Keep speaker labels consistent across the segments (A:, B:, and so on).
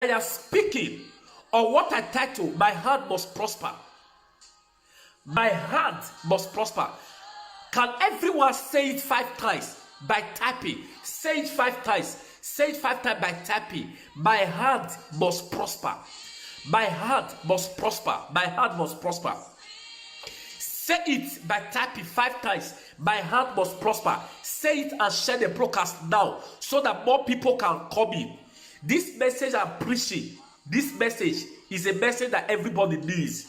A: I am speaking on what I title, My Hand Must Prosper. My hand must prosper. Can everyone say it 5 times by typing? Say it 5 times. Say it 5 times by typing. My hand must prosper. My hand must prosper. My hand must prosper. Say it by typing 5 times. My hand must prosper. Say it and share the broadcast now so that more people can come in. This message I'm preaching, this message is a message that everybody needs.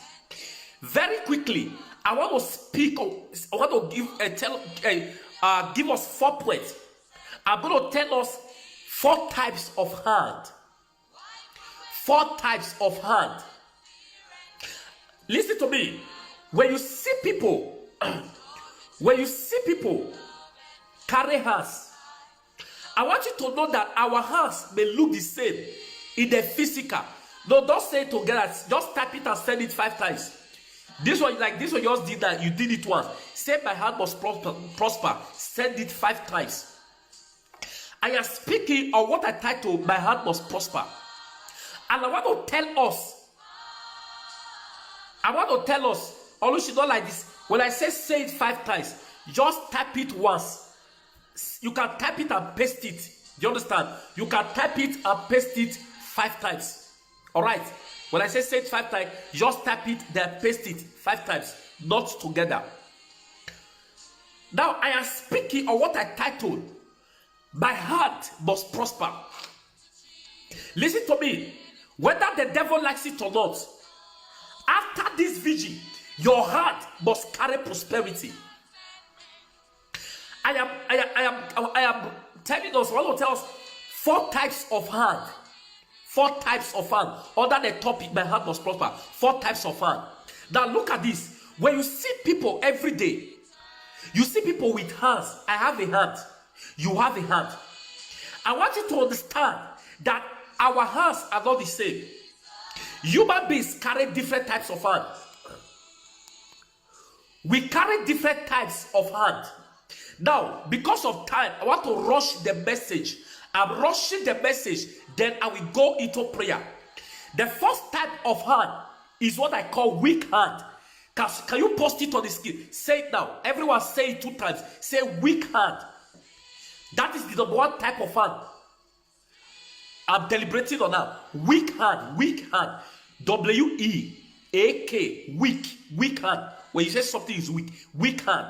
A: Very quickly, I want to speak. I want to give us 4 points. I'm going to tell us 4 types of hand. 4 types of hand. Listen to me. When you see people, carry hands, I want you to know that our hands may look the same in the physical. No, don't say it together. Just type it and send it 5 times. This one just did that. You did it once. Say my hand must prosper. Send it 5 times. I am speaking on what I title My Hand Must Prosper. And I want to tell us, although she don't like this, when I say it 5 times, just type it once. You can type it and paste it. Do you understand? You can type it and paste it 5 times. Alright? When I say it 5 times, just type it, then paste it 5 times. Not together. Now, I am speaking on what I titled, My Heart Must Prosper. Listen to me. Whether the devil likes it or not, after this vigil, your heart must carry prosperity. I am telling us, I want to tell us 4 types of hand. 4 types of hand. Under the topic, my heart must prosper. 4 types of hand. Now look at this. When you see people every day, you see people with hands. I have a hand. You have a hand. I want you to understand that our hands are not the same. Human beings carry different types of hand. We carry different types of hand. Now, because of time, I want to rush the message. I'm rushing the message, then I will go into prayer. The first type of hand is what I call weak hand. Can you post it on the screen? Say it now. Everyone say it 2 times. Say weak hand. That is the number 1 type of hand. I'm deliberating on that. Weak hand. Weak hand. W-E-A-K. Weak. Weak hand. When you say something is weak. Weak hand.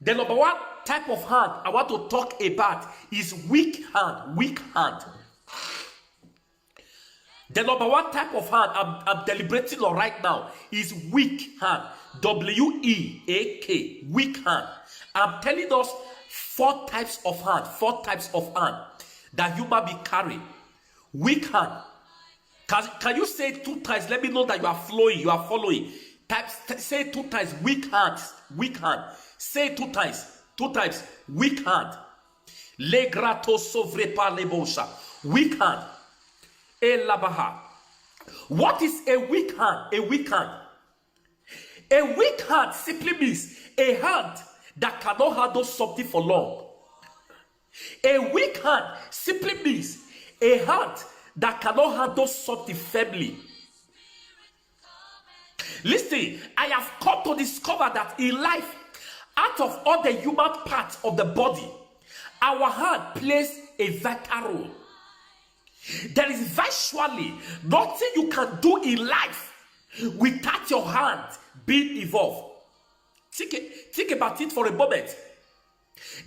A: The number 1 type of hand I want to talk about is weak hand. Weak hand. The number 1 type of hand I'm deliberating on right now is weak hand. W-E-A-K. Weak hand. I'm telling us 4 types of hand. 4 types of hand that human being carry. Weak hand. Can you say it 2 times? Let me know that you are flowing. You are following. Say it 2 times. Weak hand. Weak hand. Say it 2 times. 2 times. Weak hand. Le grato sovre par le bosha. Weak hand. Elabaha. What is a weak hand? A weak hand. A weak hand simply means a hand that cannot handle something for long. A weak hand simply means a hand that cannot handle something firmly. Listen, I have come to discover that in life, out of all the human parts of the body, our hand plays a vital role. There is virtually nothing you can do in life without your hand being involved. Think about it for a moment.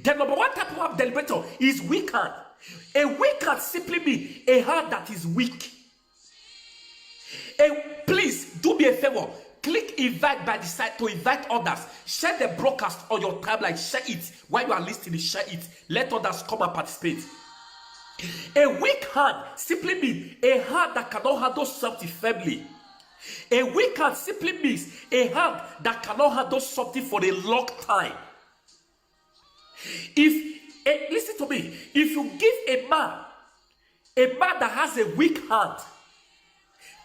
A: The number 1 type of deliberator is weak hand. A weak hand simply means a hand that is weak. Please do me a favor. Click invite by the side to invite others. Share the broadcast on your timeline. Share it while you are listening. Share it. Let others come and participate. A weak hand simply means a hand that cannot handle something firmly. A weak hand simply means a hand that cannot handle something for a long time. Listen to me. If you give a man that has a weak hand,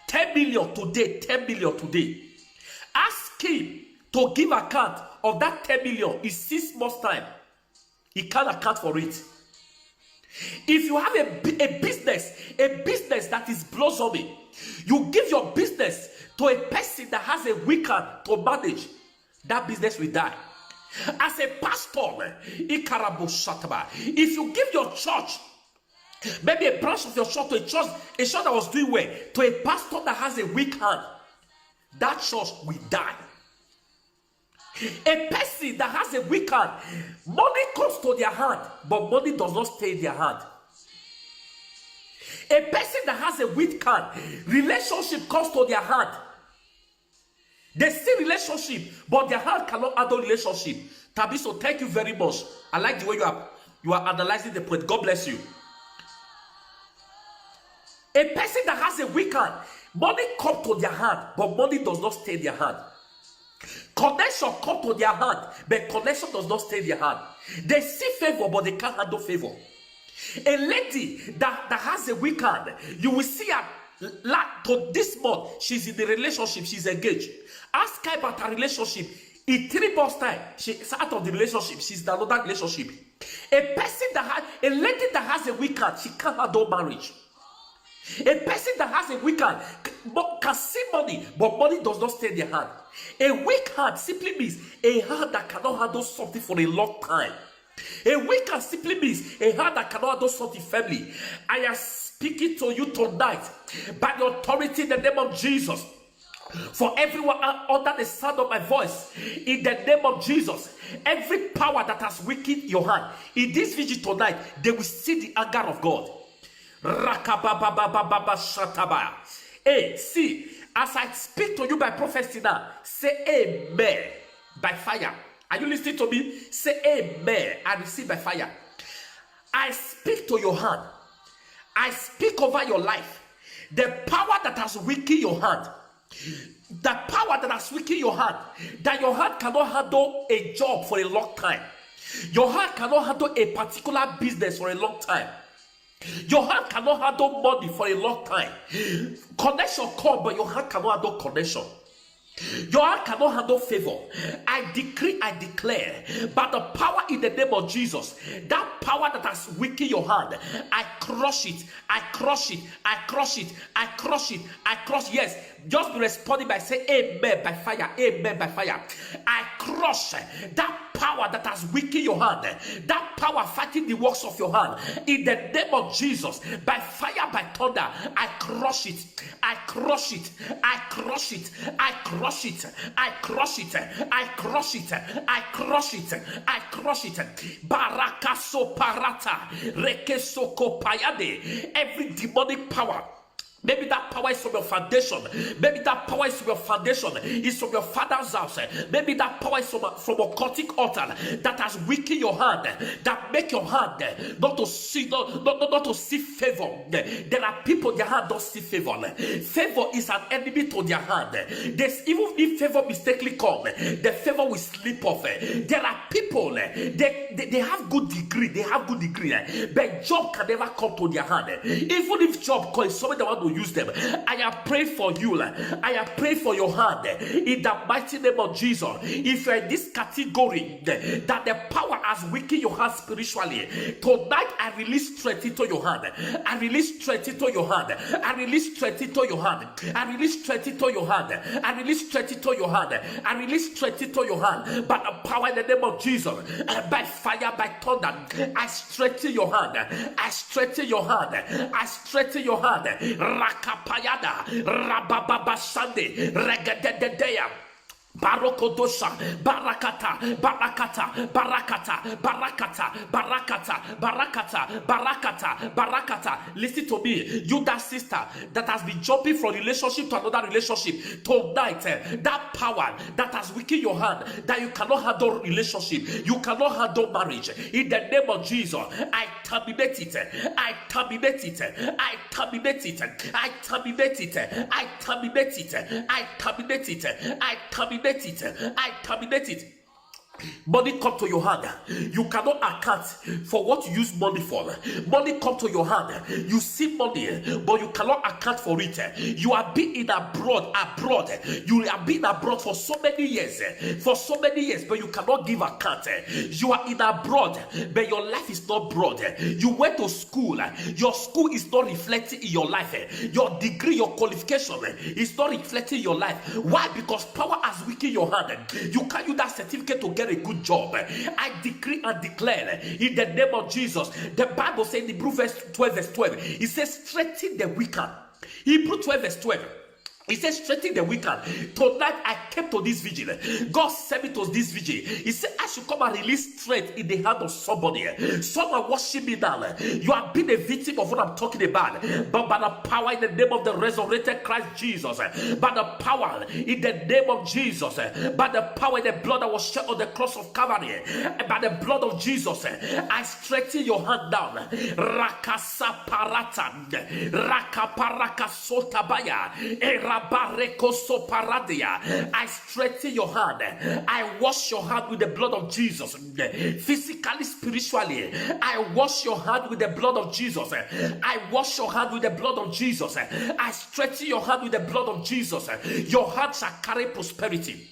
A: 10 million today, 10 million today, ask him to give account of that 10 million in 6 months' time. He can't account for it. If you have a business that is blossoming, you give your business to a person that has a weak hand to manage, that business will die. As a pastor, if you give your church, maybe a branch of your church to a church that was doing well, to a pastor that has a weak hand, that church will die. A person that has a weak hand, money comes to their hand, but money does not stay in their hand. A person that has a weak hand, relationship comes to their hand. They see relationship, but their hand cannot handle relationship. Tabiso, thank you very much. I like the way you are analyzing the point. God bless you. A person that has a weak hand, money comes to their hand, but money does not stay in their hand. Connection comes to their hand, but connection does not stay in their hand. They see favor, but they can't handle favor. A lady that has a weak hand, you will see her to this month, she's in the relationship, she's engaged. Ask her about her relationship. In 3 months' time, she's out of the relationship, she's in another relationship. A lady that has a weak hand, she can't handle marriage. A person that has a weak hand can see money, but money does not stay in their hand. A weak hand simply means a hand that cannot handle something for a long time. A weak hand simply means a hand that cannot handle something family. I am speaking to you tonight by the authority in the name of Jesus. For everyone under the sound of my voice, in the name of Jesus, every power that has weakened your hand, in this vigil tonight, they will see the anger of God. Hey, see, as I speak to you by prophecy now, say amen by fire. Are you listening to me? Say amen and receive by fire. I speak to your hand. I speak over your life. The power that has weakened your hand, the power that has weakened your hand, that your hand cannot handle a job for a long time. Your hand cannot handle a particular business for a long time. Your hand cannot handle money for a long time. Connection come, but your hand cannot handle connection. Your hand cannot handle favor. I decree, I declare, by the power in the name of Jesus, that power that has weakened your hand, I crush it, I crush it, I crush it, I crush it, I crush. Yes, just be responding by saying amen by fire, amen by fire. I crush that power that has weakened your hand, that power fighting the works of your hand, in the name of Jesus, by fire, by thunder, I crush it, I crush it, I crush it, I crush it, I crush it, I crush it, I crush it, I crush it. Barakaso parata, rekesoko payade, every demonic power. Maybe that power is from your foundation. Maybe that power is from your foundation. It's from your father's house. Maybe that power is from a occultic altar that has weakened your hand, that make your hand not to see favor. There are people their hand don't see favor. Favor is an enemy to their hand. There's, even if favor mistakenly come, the favor will slip off. There are people they have good degree. They have good degree, but job can never come to their hand. Even if job comes, somebody that want to use them. I am praying for you. I am praying for your hand in the mighty name of Jesus. If you're in this category that the power has weakened your hand spiritually, tonight I release strength into your hand. I release strength into your hand. I release strength into your hand. I release strength into your hand. I release strength into your hand. I release strength into your hand. By the power in the name of Jesus, by fire, by thunder, I strengthen your hand. I strengthen your hand. I strengthen your hand. Rakapayada, Rabababa Sande, Regadedeya. Barokodosha, Barakata, Barakata, Barakata, Barakata, Barakata, Barakata, Barakata, Barakata. Listen to me, you that sister that has been jumping from relationship to another relationship. Tonight, that power that has weakened your hand, that you cannot handle relationship, you cannot handle marriage. In the name of Jesus, I terminate it. I terminate it. I terminate it. I terminate it. I terminate it. I terminate it. I terminate it. I terminate it. Money come to your hand. You cannot account for what you use money for. Money come to your hand. You see money, but you cannot account for it. You are being abroad. You have been abroad for so many years. But you cannot give account. You are in abroad, but your life is not broad. You went to school. Your school is not reflecting in your life. Your degree, your qualification is not reflecting your life. Why? Because power has weakened your hand. You can't use that certificate to get a good job. I decree and declare in the name of Jesus. The Bible says in Hebrews 12 verse 12, it says strengthen the weaker. Hebrews 12 verse 12. He says, strengthen the weaker. Tonight I came to this vigil. God sent me to this vigil. He said, I should come and release strength in the hand of somebody. Someone worship me now. You have been a victim of what I'm talking about. But by the power in the name of the resurrected Christ Jesus, by the power in the name of Jesus, by the power in the blood that was shed on the cross of Calvary, by the blood of Jesus, I strengthen your hand down. Rakasa parata, rakaparaka sotabaya, I strengthen your hand. I wash your hand with the blood of Jesus. Physically, spiritually, I wash your hand with the blood of Jesus. I wash your hand with the blood of Jesus. I strengthen your hand with the blood of Jesus. Your hand shall carry prosperity.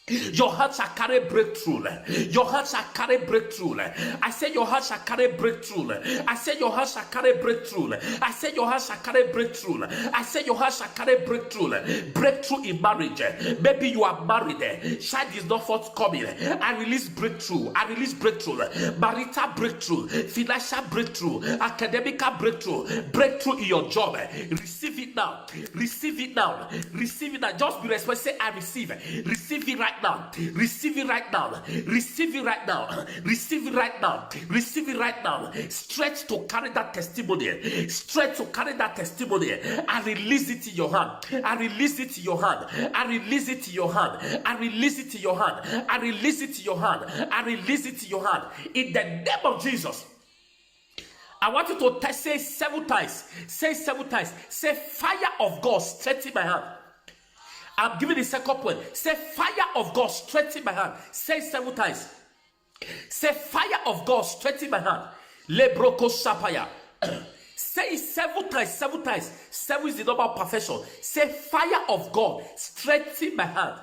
A: Your heart shall carry breakthrough. Your heart shall carry breakthrough. I say your heart shall carry breakthrough. I say your heart shall carry breakthrough. I say your heart shall carry breakthrough. I say your heart shall carry breakthrough. Breakthrough in marriage. Maybe you are married. Child is not forthcoming. I release breakthrough. I release breakthrough. Marital breakthrough. Financial breakthrough. Academic breakthrough. Breakthrough in your job. Receive it now. Receive it now. Receive it now. Just be responsible. Say I receive. Receive it right now. Receive it right now. Receive it right now. Receive it right now. Receive it right now. Strength to carry that testimony. Strength to carry that testimony. I release it in your hand. I release it in your hand. I release it in your hand. I release it in your hand. I release it in your hand. I release it in your hand. In the name of Jesus. I want you to say 7 times. Say 7 times. Say fire of God strengthen my hand. I'm giving the second point. Say fire of God strengthen my hand. Say 7 times. Say fire of God strengthen my hand. Lebroko sapaya. Say 7 times. 7 times. 7 is the number of perfection. Say fire of God strengthen my hand.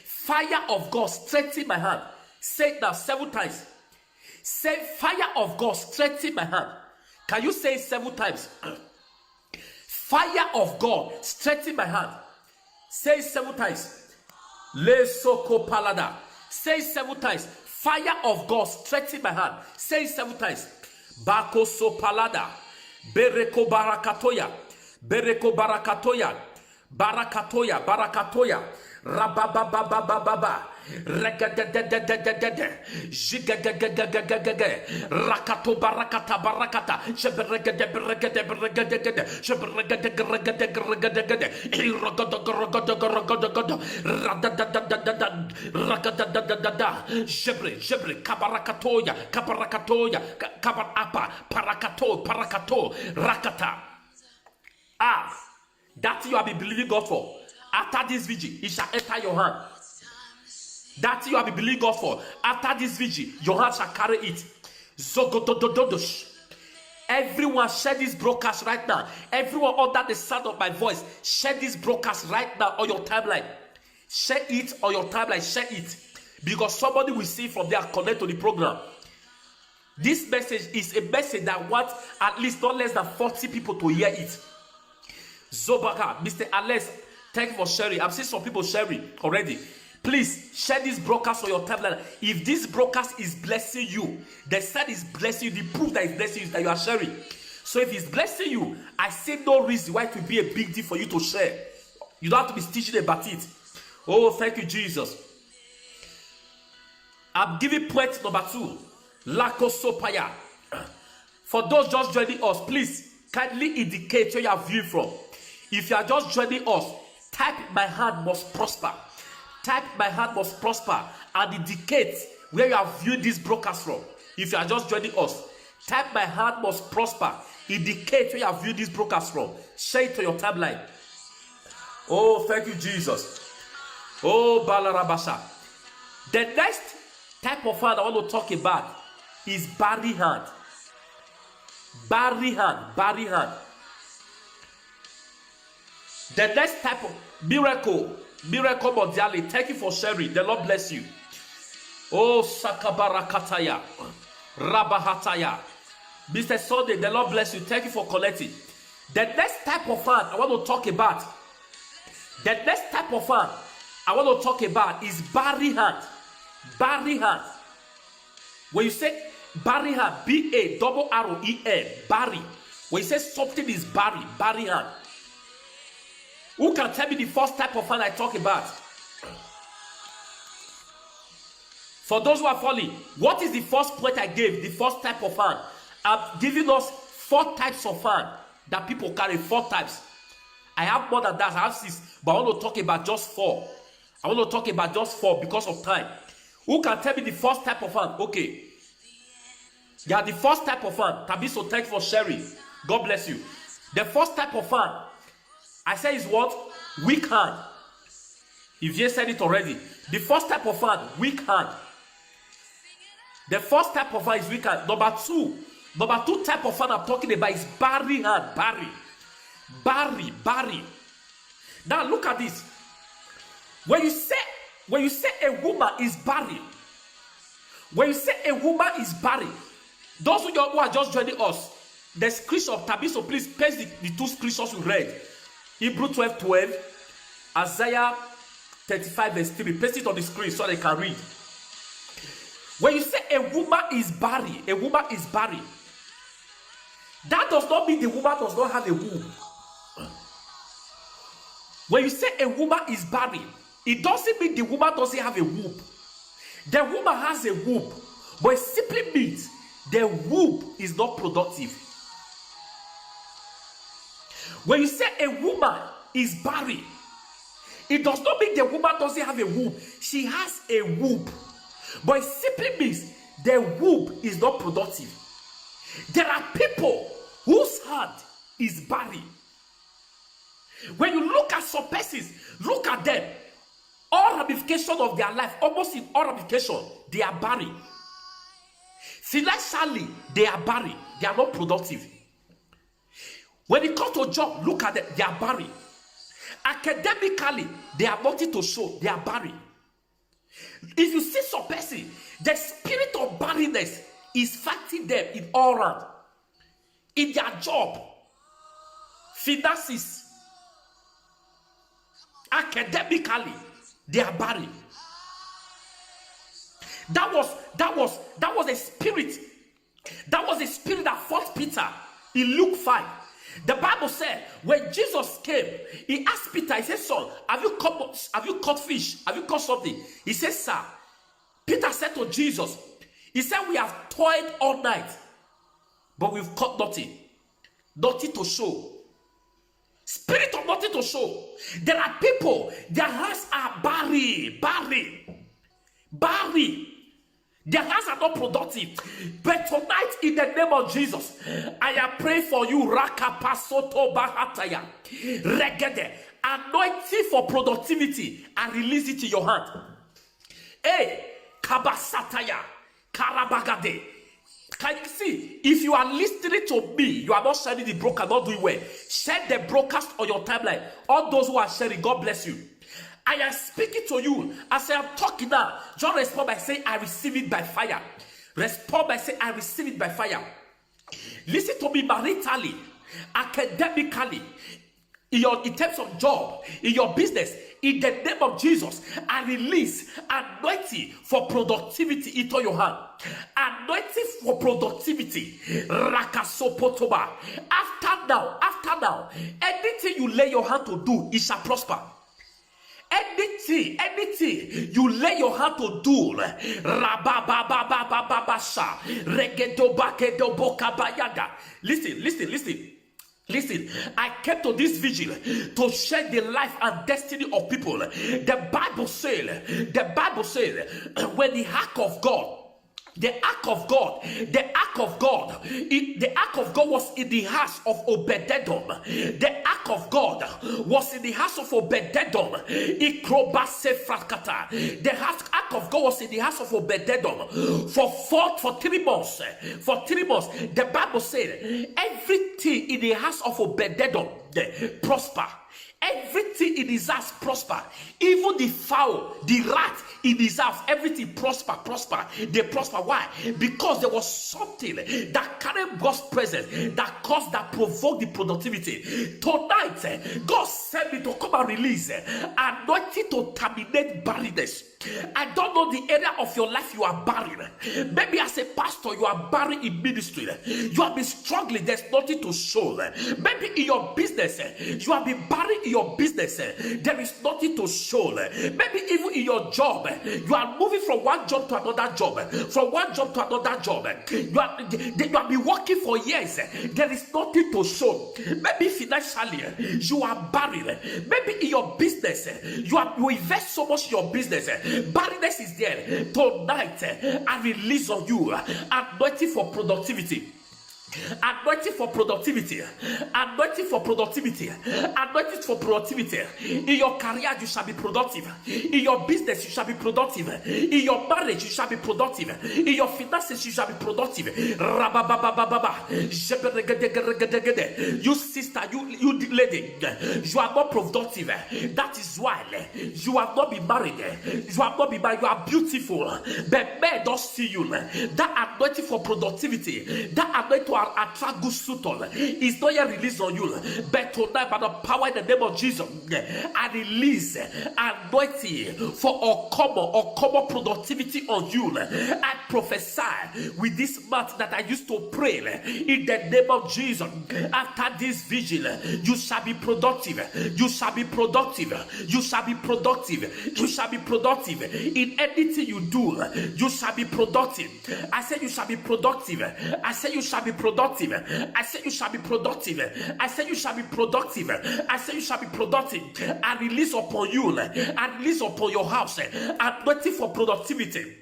A: Fire of God strengthen my hand. Say it now 7 times. Say fire of God strengthen my hand. Can you say it 7 times? Fire of God strengthen my hand. Say 7 times. Le soko palada. Say 7 times. Fire of God strengthen my hand. Say 7 times. Bako so palada. Bereko barakatoya. Bereko barakatoya. Barakatoya. Barakatoya. Rababababababa. Regadadadadadadada. Jigagagagagagagag. Rakato barakata barakata. Sheberegadeberegadeberegadegade. Sheberegadegeregadegeregadegade. Irogodogorodogorogodogodo. Radadadadadada. Ragadadadadada. Jebre kabarakatoya. Kabarakatoya. Kabarapa. Parakato. Rakata. That you have been believing God for. After this vigil, it shall enter your hand. That you have been believing God for. After this vigil, your hand shall carry it. Zogododododosh. Everyone share this broadcast right now. Everyone under the sound of my voice, share this broadcast right now on your timeline. Share it on your timeline. Share it. Because somebody will see from there connect to the program. This message is a message that wants at least not less than 40 people to hear it. Zobaka, Mr. Alex, thank you for sharing. I'm seeing some people sharing already. Please share this broadcast on your timeline. If this broadcast is blessing you, the sign is blessing you. The proof that it's blessing you is that you are sharing. So if it's blessing you, I see no reason why it will be a big deal for you to share. You don't have to be teaching about it. Oh, thank you, Jesus. I'm giving point number 2. Lakosopaya. For those just joining us, please kindly indicate where you are viewing from. If you are just joining us, type my hand must prosper. Type my hand must prosper and indicate where you are viewing this broadcast from. If you are just joining us, type my hand must prosper. Indicate where you are viewing this broadcast from. Share it to your timeline. Oh, thank you, Jesus. Oh, Balarabasha. The next type of hand I want to talk about is Barry hand. Barry hand. Barry hand. The next type of miracle. Miracle Mondiali. Thank you for sharing. The Lord bless you. Oh, Sakabarakataya. Rabahataya. Mr. Sunday, the Lord bless you. Thank you for collecting. The next type of hand I want to talk about. The next type of hand I want to talk about is Barry hand. Barry hand. When you say Barry hand, B-A-R-R-O-E-N, Barry. When you say something is Barry, Barry hand. Who can tell me the first type of hand I talk about? For those who are following, what is the first point I gave? The first type of hand. I'm giving us 4 types of hand that people carry. 4 types. I have more than that. I have 6, but I want to talk about just 4. I want to talk about just 4 because of time. Who can tell me the first type of hand? Okay. Yeah, the first type of hand. Tabiso, thank you for sharing. God bless you. The first type of hand, I say is what? Weak hand. If you said it already. The first type of hand, weak hand. The first type of hand is weak hand. Number 2 type of hand I'm talking about is Barry hand. Barry. Now look at this. When you say a woman is barren, when you say a woman is barren, those who are just joining us, the scripture of Tabiso, please paste the 2 scriptures we read. Hebrew 12:12, Isaiah 35 verse 3. Paste it on the screen so they can read. When you say a woman is barren, that does not mean the woman does not have a womb. When you say a woman is barren, it doesn't mean the woman doesn't have a womb. The woman has a womb, but it simply means the womb is not productive. When you say a woman is barren, it does not mean the woman doesn't have a womb. She has a womb, but it simply means the womb is not productive. There are people whose hand is barren. When you look at some persons, look at them. All ramifications of their life, almost in all ramifications, they are barren. Financially, they are barren. They are not productive. When it comes to job, look at them. They are barren. Academically, they are nothing to show. They are barren. If you see some person, the spirit of barrenness is fighting them in all round. In their job, finances, academically, they are barren. That was a spirit. That was a spirit that fought Peter in Luke 5. The Bible said when Jesus came, he asked Peter, he said, son, have you caught fish? Have you caught something? He said, sir. Peter said to Jesus, he said, we have toiled all night, but we've caught nothing. Nothing to show. Spirit of nothing to show. There are people, their hands are barren. Their hands are not productive. But tonight, in the name of Jesus, I am praying for you. Rakapasoto bahataya. Regede. Anointing for productivity and release it in your hand. Hey, kabasataya. Karabagade. Can you see? If you are listening to me, you are not sharing the broadcast, not doing well. Share the broadcast on your timeline. All those who are sharing, God bless you. I am speaking to you. As I am talking now, just respond by saying, I receive it by fire. Respond by saying, I receive it by fire. Listen to me maritally, academically, in terms of job, in your business. In the name of Jesus, I release anointing for productivity into your hand. Anointing for productivity. Rakasopotoba. After now, anything you lay your hand to do, it shall prosper. Anything you lay your hand to do, listen, I came to this vigil to share the life and destiny of people. The Bible says, when the ark of God The ark of God, the ark of God, the ark of God was in the house of Obed-Edom. The ark of God was in the house of Obed-Edom. The ark of God was in the house of Obed-Edom for 3 months. For 3 months, the Bible said everything in the house of Obed-Edom prosper. Everything in his house prosper. Even the fowl, the rat in his house, everything prosper. They prosper. Why? Because there was something that carried God's presence that provoked the productivity. Tonight, God sent me to come and release anointing to terminate barrenness. I don't know the area of your life you are barren. Maybe as a pastor, you are barren in ministry. You have been struggling. There's nothing to show. Maybe in your business, you have been barren in your business. There is nothing to show. Maybe even in your job, you are moving from one job to another job. From one job to another job. You have been working for years. There is nothing to show. Maybe financially, you are barren. Maybe in your business, you invest so much in your business. Barrenness is there. Tonight, I release on you anointing for productivity. Anointing for productivity. Anointing for productivity. Anointing for productivity. In your career, you shall be productive. In your business, you shall be productive. In your marriage, you shall be productive. In your finances, you shall be productive. You sister, you lady, you are not productive. That is why you have not been married. You have not been married. You are beautiful, but men don't see you. That anointing for productivity, that anointing to attract good suitor is not yet released on you. But tonight, by the power in the name of Jesus, I release anointing for uncommon productivity on you. I prophesy with this mouth that I used to pray in the name of Jesus. After this vigil, you shall be productive. You shall be productive. You shall be productive. You shall be productive in anything you do. You shall be productive. I said you shall be productive. I said you shall be productive. I said you shall be productive. I said you shall be productive. I said you shall be productive. I release upon you. I release upon your house. Anointing for productivity.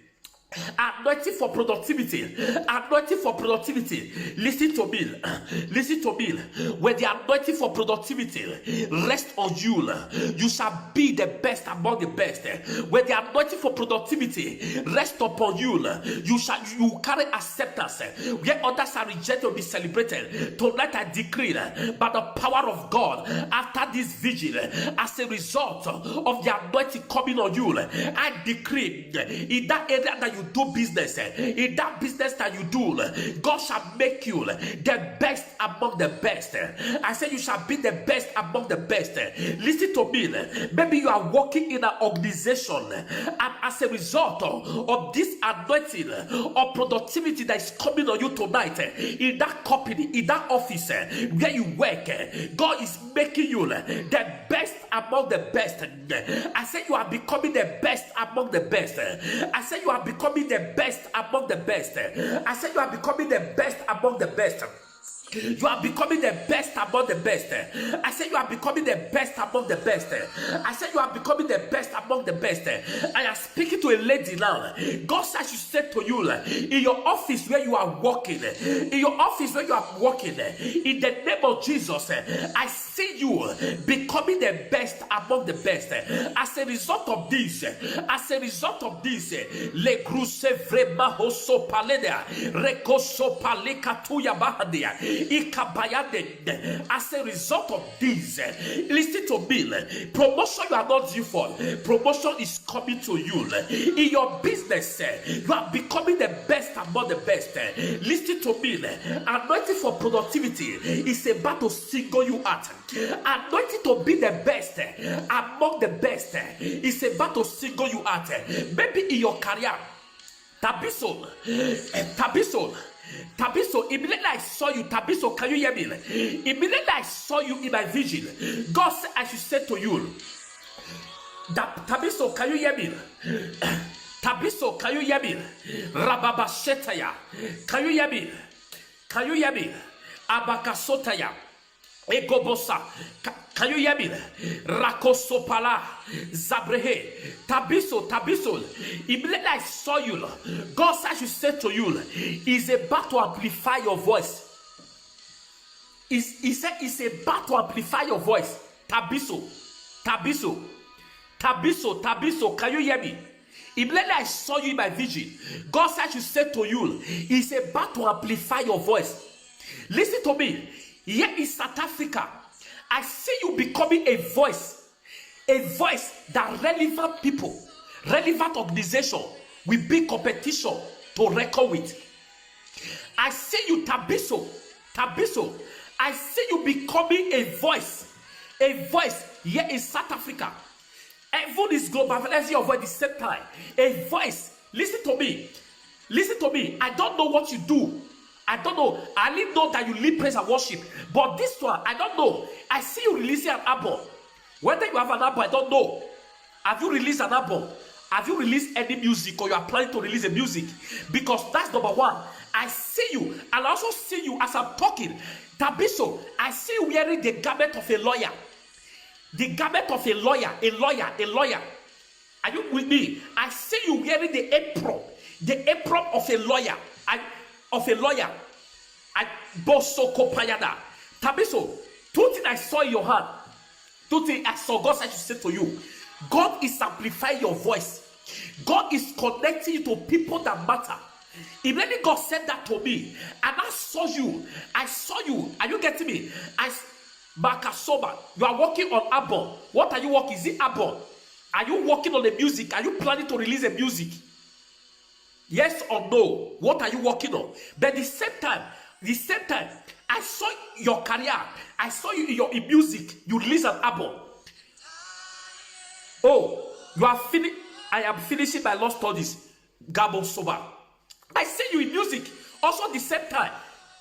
A: Anointing for productivity. Anointing for productivity. Listen to me. Listen to me. When the anointing for productivity rests on you, you shall be the best among the best. When the anointing for productivity rests upon you, you carry acceptance. Where others are rejected will be celebrated. Tonight I decree by the power of God, after this vigil, as a result of the anointing coming on you, I decree in that area that you do business, in that business that you do, God shall make you the best among the best. I say you shall be the best among the best. Listen to me. Maybe you are working in an organization, and as a result of this anointing of productivity that is coming on you tonight, in that company, in that office where you work, God is making you the best among the best. I say you are becoming the best among the best. I say you are becoming the best among the best. I said you are becoming the best among the best. You are becoming the best among the best. I said you are becoming the best among the best. I said you are becoming the best among the best. I am speaking to a lady now. God says you said to you, in your office where you are working, in your office where you are working, in the name of Jesus, I see you becoming the best among the best. As a result of this, le cruce vrema hoso paleda, rekoso paleka tuya bahadia. As a result of this, listen to me. Promotion you are not due for. Promotion is coming to you. In your business, you are becoming the best among the best. Listen to me. Anointing for productivity is about to single you out. Anointing to be the best among the best is about to single you out. Maybe in your career, Tabiso, immediately I saw you, Tabiso, can you hear me? Immediately I saw you in my vision. God said, I should say to you, Tabiso, can you hear me? Tabiso, can you hear me? Rababa Shetaya, can you hear me? Can you hear me? Abakasotaya. Egobosa. Can you hear me? Rakosopala. Zabrehe. Tabiso. Immediately I saw you. God said I should say to you, He's about to amplify your voice. He said it's about to amplify your voice. Tabiso. Can you hear me? Immediately I saw you in my vision. God said I should say to you, He's about to amplify your voice. Listen to me. Here in South Africa, I see you becoming a voice that relevant people, relevant organization will be competition to reckon with. I see you, Tabiso. I see you becoming a voice here in South Africa. Everyone is globalizing your voice at the same time. A voice. Listen to me. I don't know what you do. I don't know. I only know that you lead praise and worship. But this one, I don't know. I see you releasing an album. Whether you have an album, I don't know. Have you released an album? Have you released any music, or you are planning to release a music? Because that's number one. I see you, and I also see you as I'm talking. Tabiso, I see you wearing the garment of a lawyer. The garment of a lawyer. Are you with me? I see you wearing the apron of a lawyer. Bosoko Payada. Tabiso, two things I saw in your hand. Two things I saw God said to say to you. God is amplifying your voice. God is connecting you to people that matter. Immediately God said that to me, and I saw you. Are you getting me? Bakasoba, you are working on album. What are you working? Is it album? Are you working on the music? Are you planning to release a music? Yes or no? What are you working on? But the same time, I saw your career. I saw you in music. You release an album. Oh, you are finished. I am finishing my law studies. Gabo Soba. I see you in music. Also, the same time,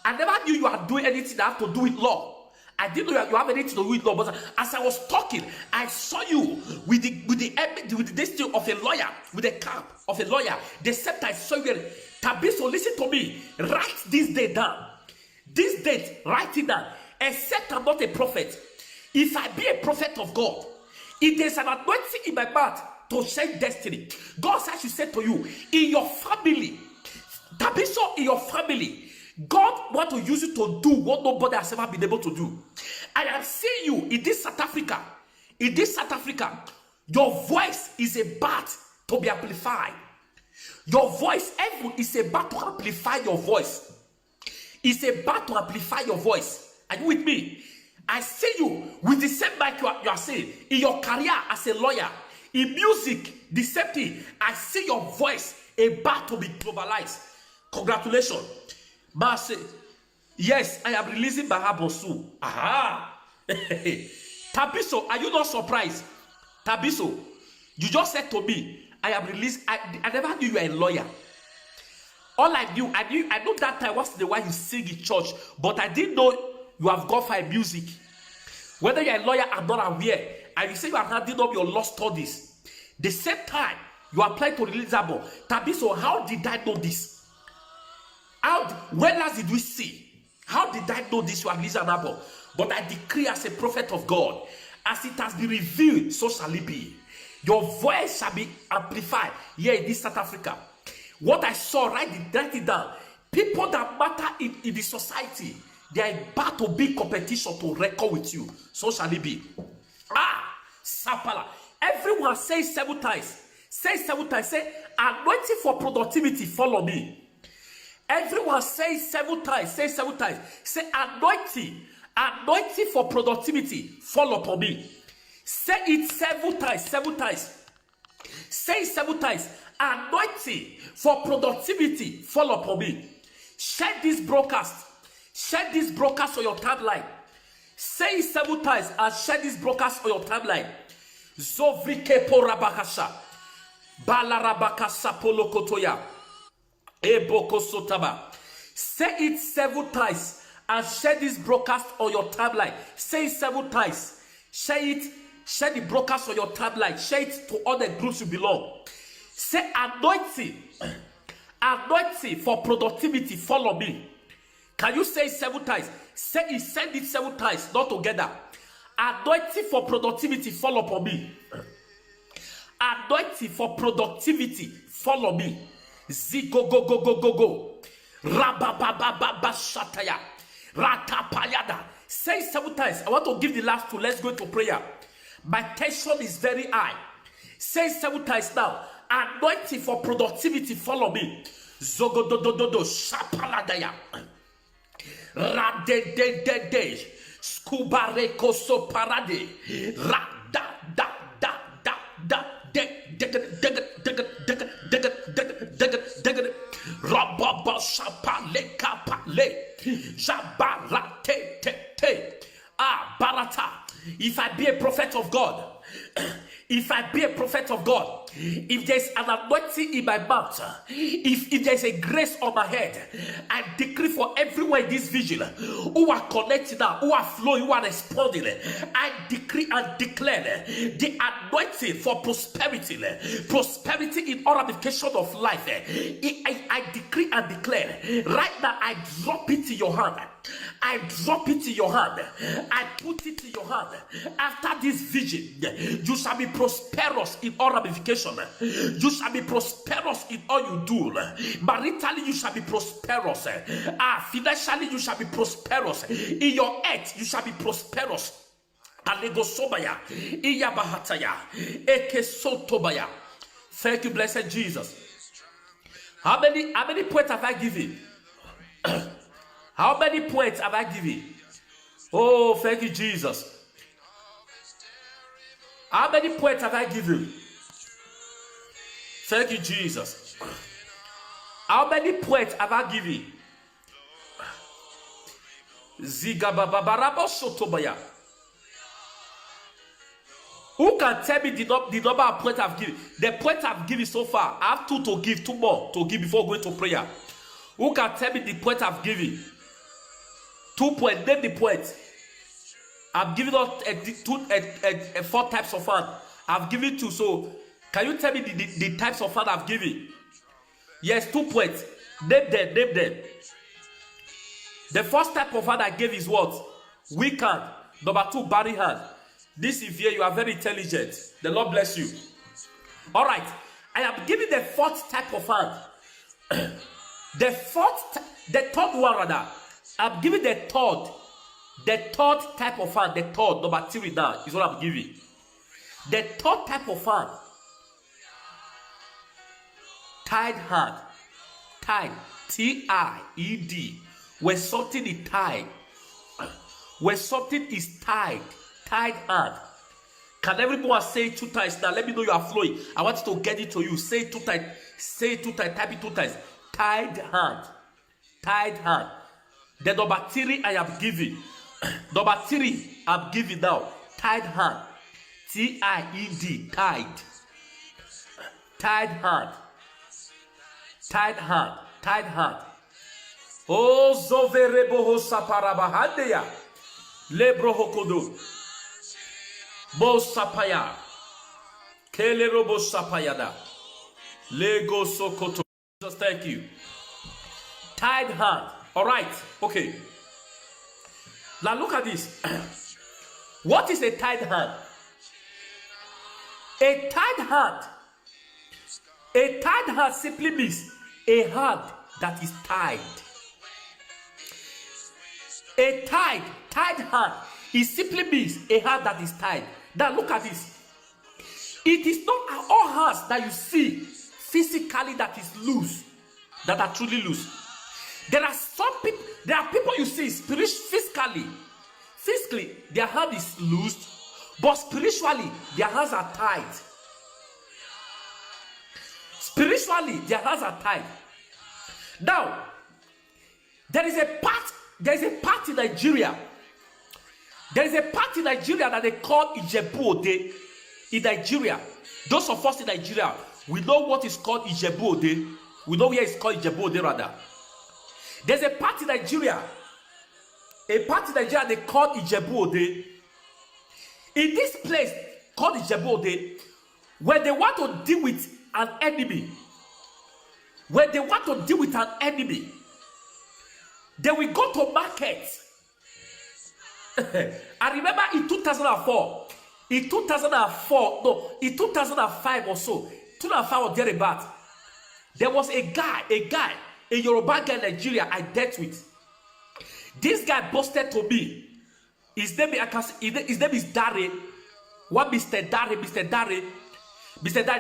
A: I never knew you are doing anything that have to do with law. I didn't know you have anything to do with law. But as I was talking, I saw you with the destiny of a lawyer, with the cap of a lawyer. The same time, I saw you. Tabiso, listen to me. Write this day down. This date, write it down. Except I'm not a prophet. If I be a prophet of God, if there's an anointing in my mouth to change destiny, God says I should say to you, in your family, Tabiso, in your family, God wants to use you to do what nobody has ever been able to do. I am seeing you in this South Africa. Your voice is about to be amplified. Your voice, heaven is about to amplify your voice. It's about to amplify your voice. Are you with me? I see you with the same mic you are saying in your career as a lawyer, in music, the same thing. I see your voice about to be globalized. Congratulations. Marcy, yes, I am releasing my album soon. Aha! Tabiso, are you not surprised? Tabiso, you just said to me, I am released. I never knew you were a lawyer. All I knew that time was the way you sing in church, but I didn't know you have gone for music. Whether you're a lawyer, I'm not aware. And you say you are handing up your law studies. The same time, you are planning to release album. Tabiso, how did I know this? When last did we see? How did I know this? You are releasing an album. But I decree as a prophet of God, as it has been revealed, so shall it be. Your voice shall be amplified here in this South Africa. What I saw, write it down. People that matter in the society, they are about to be competition to reckon with you. So shall it be. Sapala. Everyone say 7 times. Say 7 times. Say, anointing for productivity, follow me. Everyone say 7 times. Say 7 times. Say, anointing for productivity, follow upon me. Say it 7 times. 7 times. Say 7 times. Anointing for productivity, follow upon me. Share this broadcast. Share this broadcast on your timeline. Say it 7 times and share this broadcast on your timeline. Zovrike porabakasha. Balarabakasa polokotoya. Eboko sotaba. Say it 7 times and share this broadcast on your timeline. Say it 7 times. Share the broadcast on your timeline. Share it to all the groups you belong. Say anointing for productivity, follow me. Can you say it 7 times? Say he sent it 7 times, not together. Anointing for productivity, fall upon me. Anointing for productivity, follow me. Zigo go go go go go. Rababababa shataya. Ratapayada. Say 7 times. I want to give the last 2. Let's go to prayer. My tension is very high. Say 7 times now. Anointing for productivity, follow me. Zogo do do do do shapaladaya. Rade de de de. Skubare koso parade. Ra da da da da da. Rababa shapale kapale. Jabarate te te. Ah, barata. If I be a prophet of God, if I be a prophet of God, if there's an anointing in my mouth, if there's a grace on my head, I decree for everyone in this vision who are connected now, who are flowing, who are responding, I decree and declare the anointing for prosperity, prosperity in all ramifications of life. I decree and declare right now, I drop it in your hand. I drop it in your hand. I put it in your hand. After this vision, you shall be prosperous in all ramifications. You shall be prosperous in all you do. Maritally, you shall be prosperous. Financially, you shall be prosperous. In your earth, you shall be prosperous. Alegosobaya, Iyabahataya, Ekesotobaya. Thank you, blessed Jesus. How many points have I given? How many points have I given? Oh, thank you, Jesus. How many points have I given? Thank you, Jesus. How many points have I given? Zigababarabo sotobaya. Who can tell me the number of points I've given? The points I've given so far, I have 2 to give, 2 more to give before going to prayer. Who can tell me the points I've given? 2 points, name the points. I've given out 4 types of fun. I've given 2. So, can you tell me the types of fun I've given? Yes, 2 points. Name them. The first type of fun I gave is what? Weak hand. Number 2, body hand. This is here, you are very intelligent. The Lord bless you. All right. I am giving the 4th type of hand. The third one rather. I'm giving the third type of hand. The third, number 3 now is what I'm giving. The third type of hand. Tied hand. Tied. T-I-E-D. Where something is tied. Where something is tied. Tied hand. Can everyone say it 2 times now? Let me know you are flowing. I want to get it to you. Say it 2 times. Say it 2 times. Type it 2 times. Tied hand. Tied hand. The number 3 I am giving. Number 3 I'm giving now. Tied hand. T-I-E-D. Tied. Tied hand. Tied hand. Tied hand. Oh, zoverebo saparabahandeya. Lebro hokodo. Bo sapaya. Kelerobo sapayada. Lego sokoto. Jesus, thank you. Tied hand. All right. Okay. Now look at this. What is a tied hand? A tied hand. A tied hand simply means a hand that is tied. A tied hand. It simply means a hand that is tied. Now look at this. It is not all hands that you see physically that is loose, that are truly loose. There are some people, there are people you see physically, their hand is loose, but spiritually, their hands are tied. Spiritually, their hands are tied. Now, there is a part in Nigeria. There is a part in Nigeria that they call Ijebu Ode. In Nigeria, those of us in Nigeria, we know what is called Ijebu Ode. We know where it's called Ijebu Ode rather. There's a part in Nigeria. A part in Nigeria they call Ijebu Ode. In this place called Ijebu Ode, when they want to deal with an enemy, they will go to market I remember in 2004, in 2005 or so, 2005 or thereabout, there was a guy, a Yoruba guy in Nigeria I dealt with. This guy busted to me. His name is Dare. What Mr. Dare?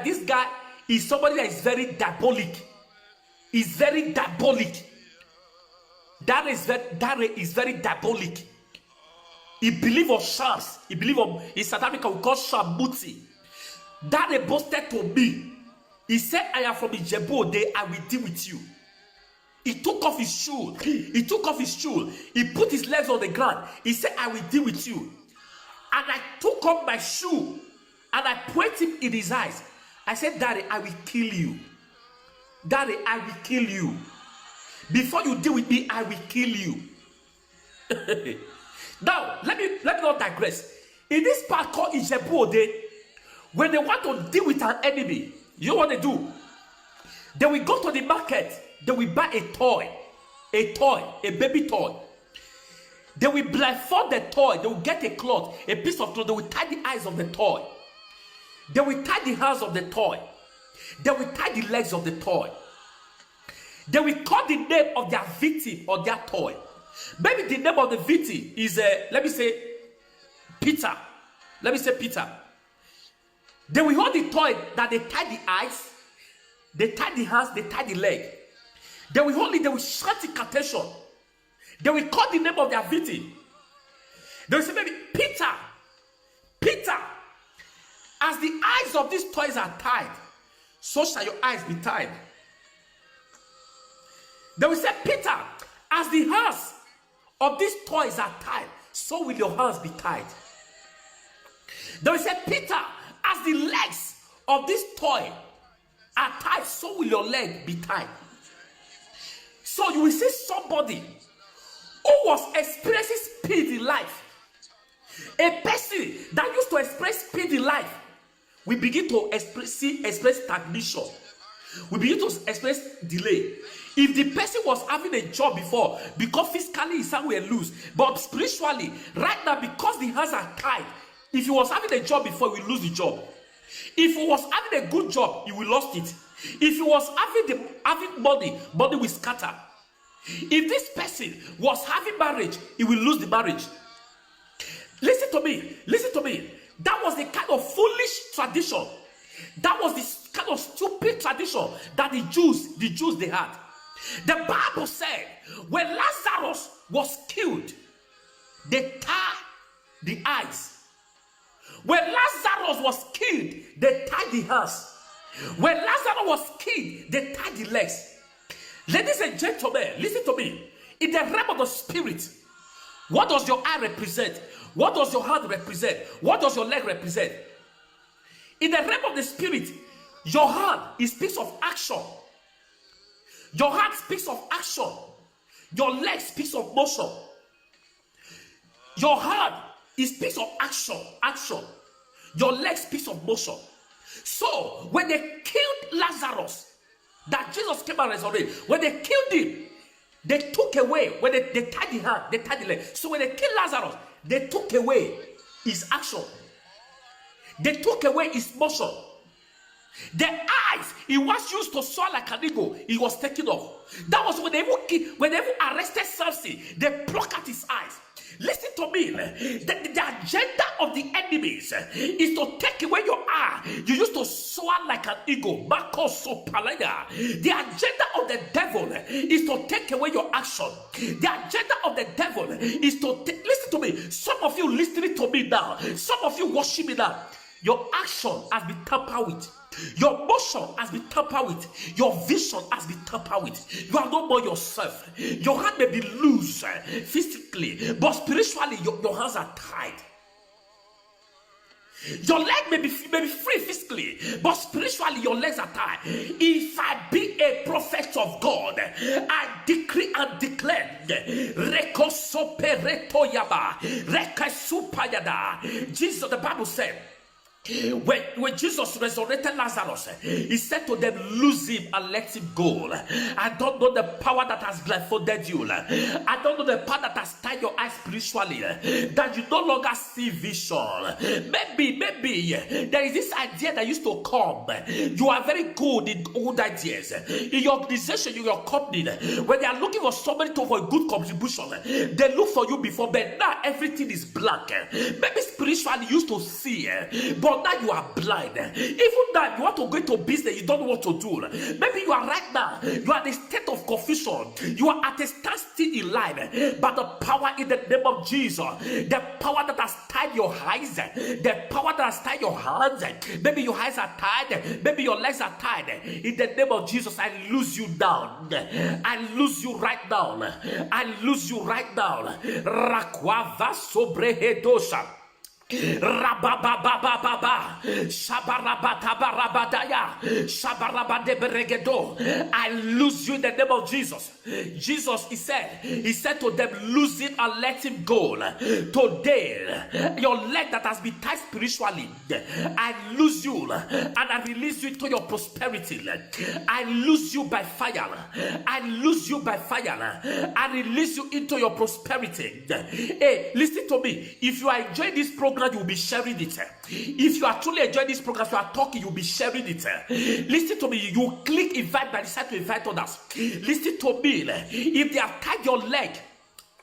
A: This guy is somebody that is very diabolic. He's very diabolic. Dare is very diabolic. He believes on shams. He believes on, in South Africa we call shamuti. Dare busted to me. He said, I am from Ijebu Ode, I will deal with you. He took off his shoe. He put his legs on the ground. He said, I will deal with you. And I took off my shoe and I put him in his eyes. I said, Daddy, I will kill you. Daddy, I will kill you. Before you deal with me, I will kill you. Now, let me not digress. In this part called Ijebu Ode, when they want to deal with an enemy, you know what they do? They will go to the market. They will buy a baby toy. They will blindfold the toy. They will get a cloth, a piece of cloth. They will tie the eyes of the toy. They will tie the hands of the toy. They will tie the legs of the toy. They will call the name of their victim or their toy. Maybe the name of the victim is, let me say, Peter. They will hold the toy that they tie the eyes, they tie the hands, they tie the leg. They will hold it, they will shout incantation. They will call the name of their victim. They will say, maybe, Peter. As the eyes of these toys are tied, so shall your eyes be tied. They will say, Peter, as the hands of these toys are tied, so will your hands be tied. They will say, Peter, as the legs of this toy are tied, so will your leg be tied. So you will see somebody who was experiencing speed in life. A person that used to express speed in life, we begin to express stagnation. We begin to express delay. If the person was having a job before, because physically he's somewhere loose, but spiritually, right now, because the hands are tied, if he was having a job before, he will lose the job. If he was having a good job, he will lost it. If he was having money will scatter. If this person was having marriage, he will lose the marriage. Listen to me. That was the kind of foolish tradition. That was the kind of stupid tradition that the Jews they had. The Bible said when Lazarus was killed, they tied the eyes. When Lazarus was killed, they tied the hands. When Lazarus was killed, they tied the legs. Ladies and gentlemen, listen to me. In the realm of the spirit, what does your eye represent? What does your hand represent? What does your leg represent? In the realm of the spirit, your hand speaks of action. Your hand speaks of action. Your leg speaks of motion. Your hand speaks of action. Your leg speaks of motion. So when they killed Lazarus, that Jesus came and resurrected, when they killed him, they took away, when they tied the hand, they tied the leg. So when they killed Lazarus, they took away his action. They took away his motion. The eyes he was used to soar like an eagle, he was taken off. That was when they even arrested Samson, they plucked out his eyes. Listen to me. The agenda of the enemies is to take away your eye. You used to soar like an eagle. The agenda of the devil is to take away your action. The agenda of the devil is to listen to me. Some of you listening to me now, some of you watching me now, your action has been tampered with. Your motion has been tampered with. Your vision has been tampered with. You are no more yourself. Your hand may be loose physically, but spiritually your hands are tied. Your leg may be free physically, but spiritually your legs are tied. If I be a prophet of God, I decree and declare, Jesus, the Bible said, When Jesus resurrected Lazarus, he said to them, lose him and let him go. I don't know the power that has blindfolded you. I don't know the power that has tied your eyes spiritually, that you no longer see vision. Maybe there is this idea that used to come. You are very good in old ideas. In your organization, in your company, when they are looking for somebody for a good contribution, they look for you before, but now everything is blank. Maybe spiritually you used to see, but now you are blind. Even now you want to go into business, you don't know what to do. Maybe you are right now, you are in a state of confusion. You are at a standstill in life, but the power in the name of Jesus, the power that has tied your eyes, the power that has tied your hands, maybe your eyes are tied, maybe your legs are tied. In the name of Jesus, I lose you down. I lose you right now. I lose you right now. Rakwava sobrehedosha. Rabababababa, Shabarabatabarabadaya, Shabarabadebregedo. I lose you in the name of Jesus. Jesus, he said to them, lose it and let him go. Today, your leg that has been tied spiritually, I lose you and I release you to your prosperity. I lose you by fire. I lose you by fire. I release you into your prosperity. Hey, listen to me. If you are enjoying this program, you will be sharing it. If you are truly enjoying this program, you are talking, you will be sharing it. Listen to me. You click invite by the side to invite others. Listen to me. If they have tied your leg,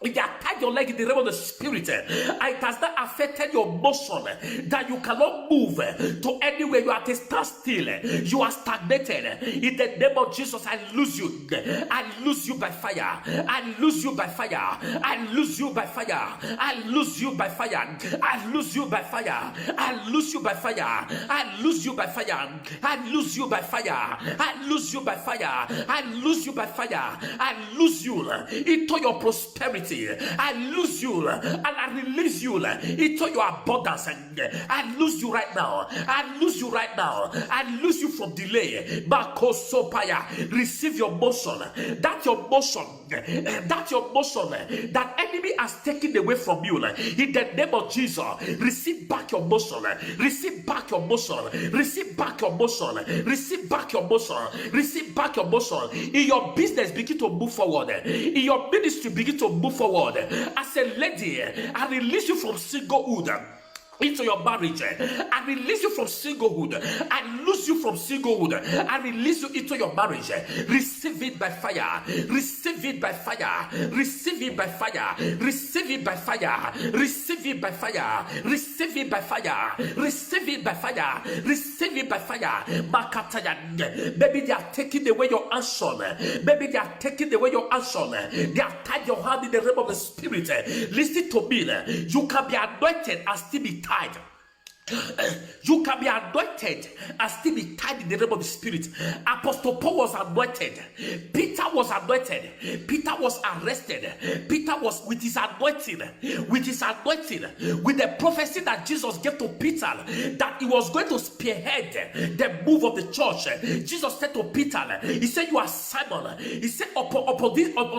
A: if they have tied your leg in the realm of the spirit, it has not affected your motion that you cannot move to anywhere. You are at a standstill. You are stagnated. In the name of Jesus, I lose you. I lose you by fire. I lose you by fire. I lose you by fire. I lose you by fire. I lose you by fire. I lose you by fire. I lose you by fire. I lose you by fire. I lose you by fire. I lose you by fire. I lose you into your prosperity. I lose you and I release you into your abundance. I lose you right now. I lose you right now. I lose you from delay. Receive your motion. That your motion that enemy has taken away from you. In the name of Jesus, receive back your motion. Receive back your motion. Receive back your motion. Receive back your motion. Receive back your motion. In your business, begin to move forward. In your ministry, begin to move forward. As a lady, I release you from singlehood into your marriage. I release you from singlehood. I lose you from singlehood. I release you into your marriage. Receive it by fire. Receive it by fire. Receive it by fire. Receive it by fire. Receive it by fire. Receive it by fire. Receive it by fire. Receive it by fire. Maybe they are taking away your action. Maybe they are taking away your action. They have tied your hand in the realm of the spirit. Listen to me. You can be anointed and still be tied. You can be anointed and still be tied in the realm of the spirit. Apostle Paul was anointed. Peter was anointed. Peter was arrested. Peter was with his anointing, with the prophecy that Jesus gave to Peter that he was going to spearhead the move of the church. Jesus said to Peter, he said, you are Simon. He said, upon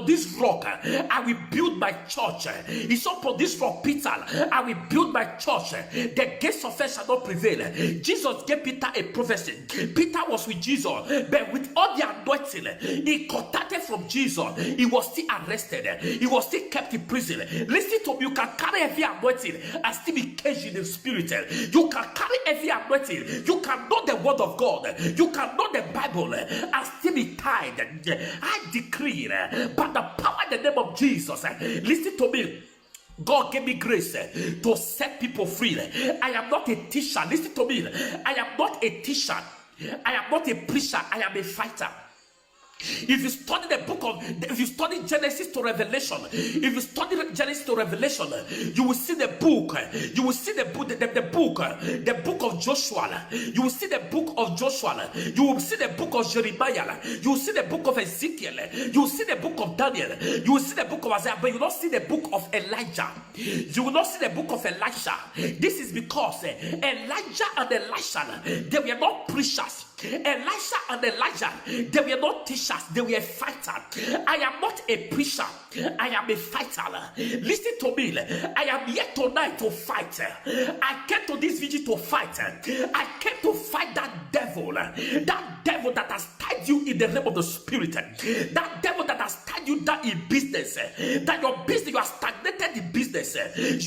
A: this rock I will build my church. He said, upon this rock, Peter, I will build my church. The gates of hell shall not prevail. Jesus gave Peter a prophecy. Peter was with Jesus, but with all the anointing he contacted from Jesus, he was still arrested. He was still kept in prison. Listen to me. You can carry every anointing and still be caged in the spirit. You can carry every anointing. You can know the word of God. You can know the Bible and still be tied. I decree by the power in the name of Jesus. Listen to me. God gave me grace to set people free. I am not a teacher. Listen to me. I am not a teacher. I am not a preacher. I am a fighter. If you study if you study Genesis to Revelation, you will see the book. You will see the book of Joshua. You will see the book of Joshua. You will see the book of Jeremiah. You will see the book of Ezekiel. You will see the book of Daniel. You will see the book of Isaiah, but you will not see the book of Elijah. You will not see the book of Elisha. This is because Elijah and Elisha, they were not preachers. Elisha and Elijah, they were not teachers, they were fighters. I am not a preacher, I am a fighter. Listen to me. I am here tonight to fight. I came to this vigil to fight. I came to fight that devil that has tied you in the realm of the spirit, that devil that has tied you down in business, that your business, you are stagnated in business,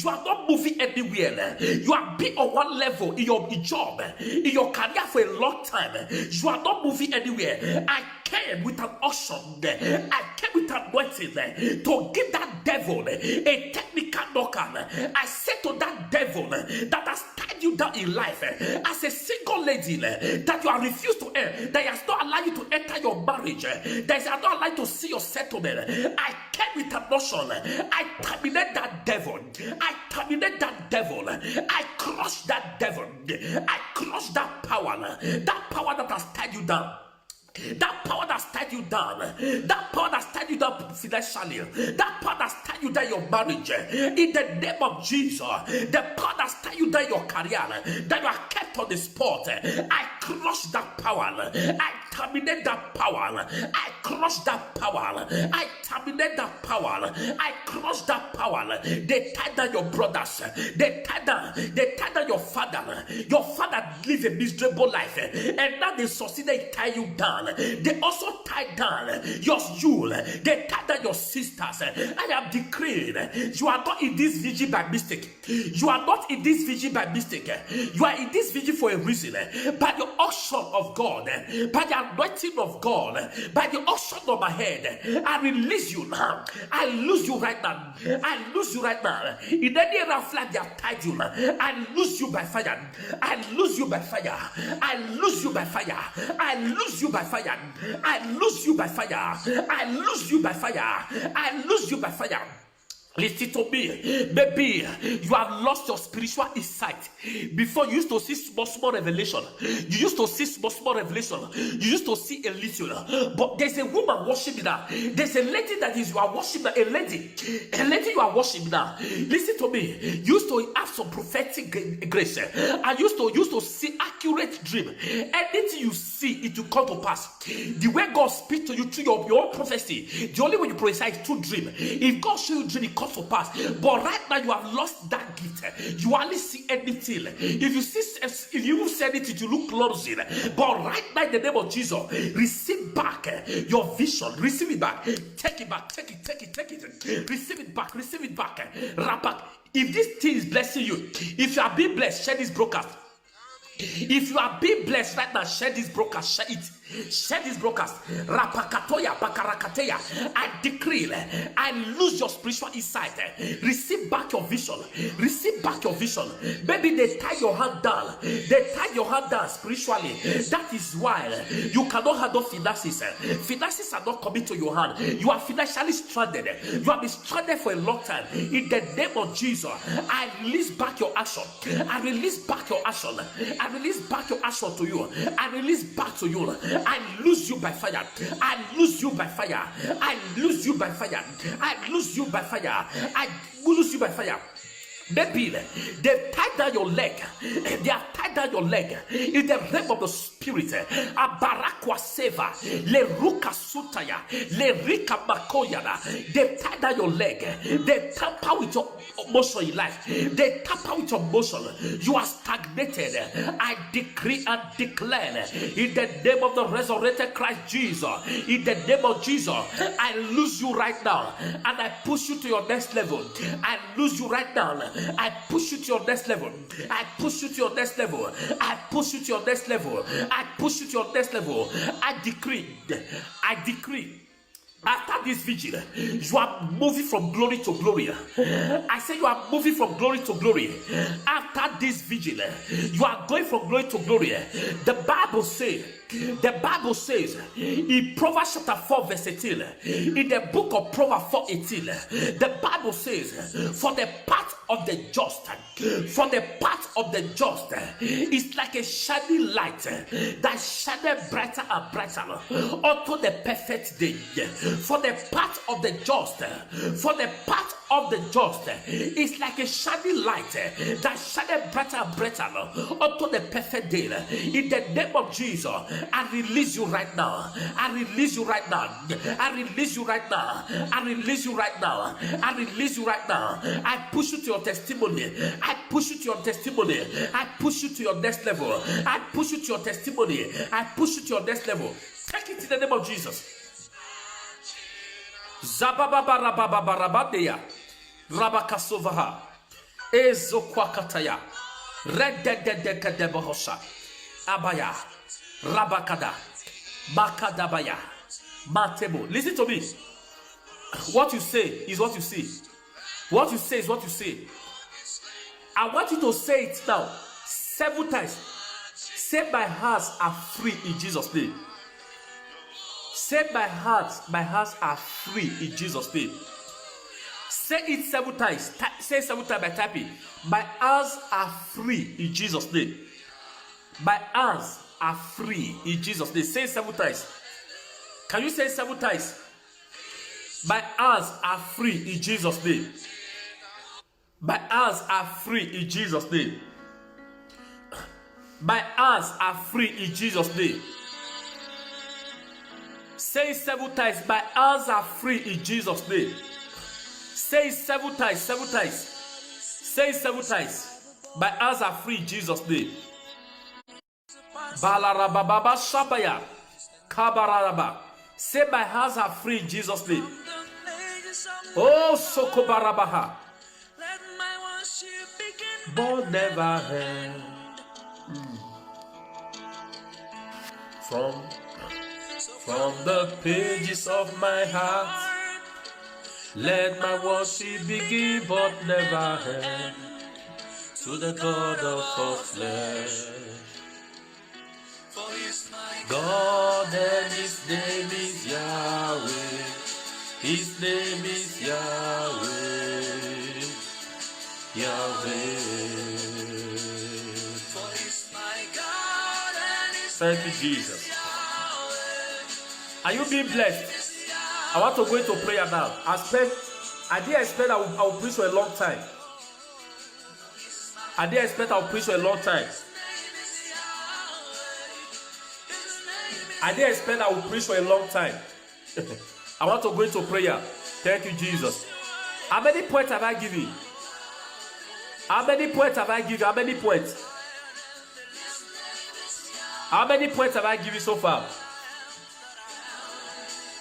A: you are not moving anywhere, you have been on one level in your job, in your career for a long time, you are not moving anywhere. I came with an unction, I came with an anointing to give that devil a technical knockout. I said to that devil that has tied you down in life as a single lady, that you are refused to enter, that has not allowed you to enter your marriage, that has not allowed you to see your settlement. I came with an unction. I terminate that devil. I terminate that devil. I crush that devil. I crush that power that has tied you down. That power that's tied you down, that power that's tied you down financially, that power that's tied you down in your marriage, in the name of Jesus, the power that's tied you down in your career, that you are kept on the spot, I crush that power, I terminate that power, I crush that power, I terminate that power, I crush that power. They tied down your brothers, they tied down your father. Your father lived a miserable life, and now they succeeded, tie you down. They also tied down your jewel. They tied down your sisters. I am decreeing, you are not in this vigil by mistake. You are not in this vigil by mistake. You are in this vigil for a reason. By the unction of God, by the anointing of God, by the unction of my head, I release you now. I lose you right now. I lose you right now. In any area of life they have tied you, I lose you by fire. I lose you by fire. I lose you by fire. I lose you by fire. I lose you by fire. I lose you by fire. I lose you by fire. Listen to me, maybe you have lost your spiritual insight. Before you used to see small revelation. You used to see small revelation. You used to see a little. But there's a woman worshiping now. There's a lady that is you are worshiping now. A lady you are worshiping now. Listen to me. You used to have some prophetic grace. I used to see accurate dream. Anything you see, it will come to pass. The way God speaks to you through your own prophecy, the only way you prophesy is through dream. If God shows you dream, it comes to pass. But right now you have lost that gift. You only see anything. If you say anything, you look clumsy. But right now in the name of Jesus, receive back your vision. Receive it back. Take it back. Take it. Receive it back. Receive it back. Wrap back. If this thing is blessing you, if you are being blessed, share this broadcast. If you are being blessed right now, share this broadcast. Share it. Share this broadcast. Rapakatoya, bakarakateya. I decree, I lose your spiritual insight. Receive back your vision. Receive back your vision. Maybe they tie your hand down. They tie your hand down spiritually. That is why you cannot handle finances. Finances are not coming to your hand. You are financially stranded. You have been stranded for a long time. In the name of Jesus, I release back your action. I release back your action. I release back your action to you. I release back to you. I lose you by fire. I lose you by fire. I lose you by fire. I lose you by fire. I lose you by fire. Maybe they've tied down your leg. They have tied down your leg in the realm of the spirit. Abarakwa seva, le ruka sutaya, le rika makoyana. They tied down your leg. They tamper with your motion in life. They tamper with your motion. You are stagnated. I decree and declare in the name of the resurrected Christ Jesus. In the name of Jesus, I lose you right now, and I push you to your next level. I lose you right now. I push you to your next level. I push you to your next level. I push you to your next level. I push you to your next level. I decree. After this vigil, you are moving from glory to glory. I say you are moving from glory to glory. After this vigil, you are going from glory to glory. The Bible says in Proverbs chapter 4 verse 18, in the book of Proverbs 4:18, the Bible says, for the path of the just is like a shining light that shineth brighter and brighter unto the perfect day. For the path of the just, for the path of the just is like a shining light that shineth brighter and brighter unto the perfect day. In the name of Jesus, I release you right now. I release you right now. I release you right now. I release you right now. I release you right now. I push you to your testimony. I push you to your testimony. I push you to your next level. I push you to your testimony. I push you to your next level. Take it in the name of Jesus. Zabababarabababadeya Rabakasovaha Ezokwakataya Redededekadebohosa Abaya Rabakada Makadabaya Matebo. Listen to me. What you say is what you see. What you say is what you say. I want you to say it now 7 times. Say my hands are free in Jesus' name. Say my hands are free in Jesus' name. Say it 7 times. Say 7 times by typing. My hands are free in Jesus' name. My hands are free in Jesus' name. Say it 7 times. Can you say it 7 times? My hands are free in Jesus' name. My hands are free in Jesus' name. My hands are free in Jesus' name. Say it 7 times. My hands are free in Jesus' name. Say it 7 times. 7 times. Say it 7 times. My hands are free in Jesus' name. Balarababa Shabaya Kabaraba. Say my hands are free in Jesus' name. Oh Sokobarabaha. But never end. From the pages of my heart, let my worship begin but never end. To the God of all flesh. God and His name is Yahweh. His name is Yahweh. Yahweh. Thank you, Jesus. Are you being blessed? I want to go into prayer now. I didn't expect I will preach for a long time. I didn't expect I will preach for a long time. I didn't expect I will preach for a long time. I want to go into prayer. Thank you, Jesus. How many points have I given you? How many points have I given you? How many points? How many points have I given you so far?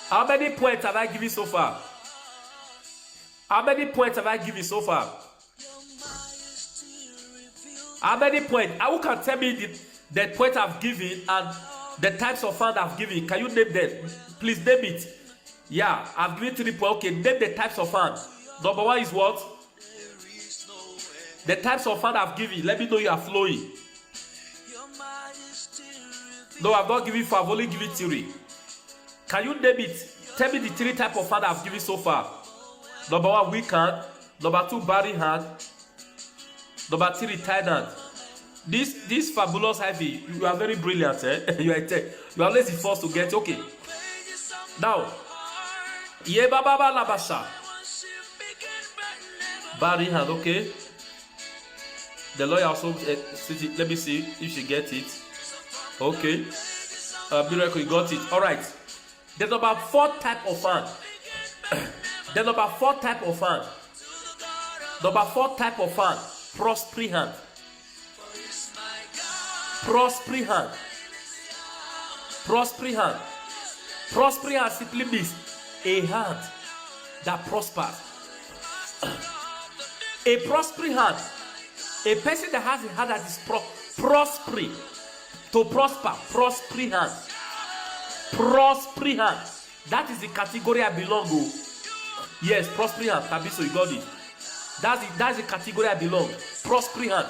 A: How many points have I given you so far? How many points have I given you so far? How many points? Who can tell me the point I've given and the types of fund I've given? Can you name them? Please name it. Yeah, I've given 3 points. Okay, name the types of fund. Number 1 is what? The types of fund I've given. Let me know you are flowing. No, I've not given 4. I've only given 3. Can you name it? Tell me the 3 types of hand I've given so far. Number 1, weak hand. Number 2, bearing hand. Number 3, tight hand. This fabulous heavy. You are very brilliant. You are always the first to get. Okay. Now, Yebaba Labasha. Bearing hand. Okay. The lawyer also. Let me see if she gets it. Okay. Miracle, you got it. All right. The number 4 type of hand. The number 4 type of hand. Number 4 type of hand. Prospering hand. Prospering hand. Prospering hand. Prospering hand simply means a hand that prospers. A prospering hand. A person that has a hand that is prospering. To prosper. Prospering hand. Prospering hand. That is the category I belong to. Yes, prospering hand. Tabiso, you got it. That's the category I belong. Prospering hand.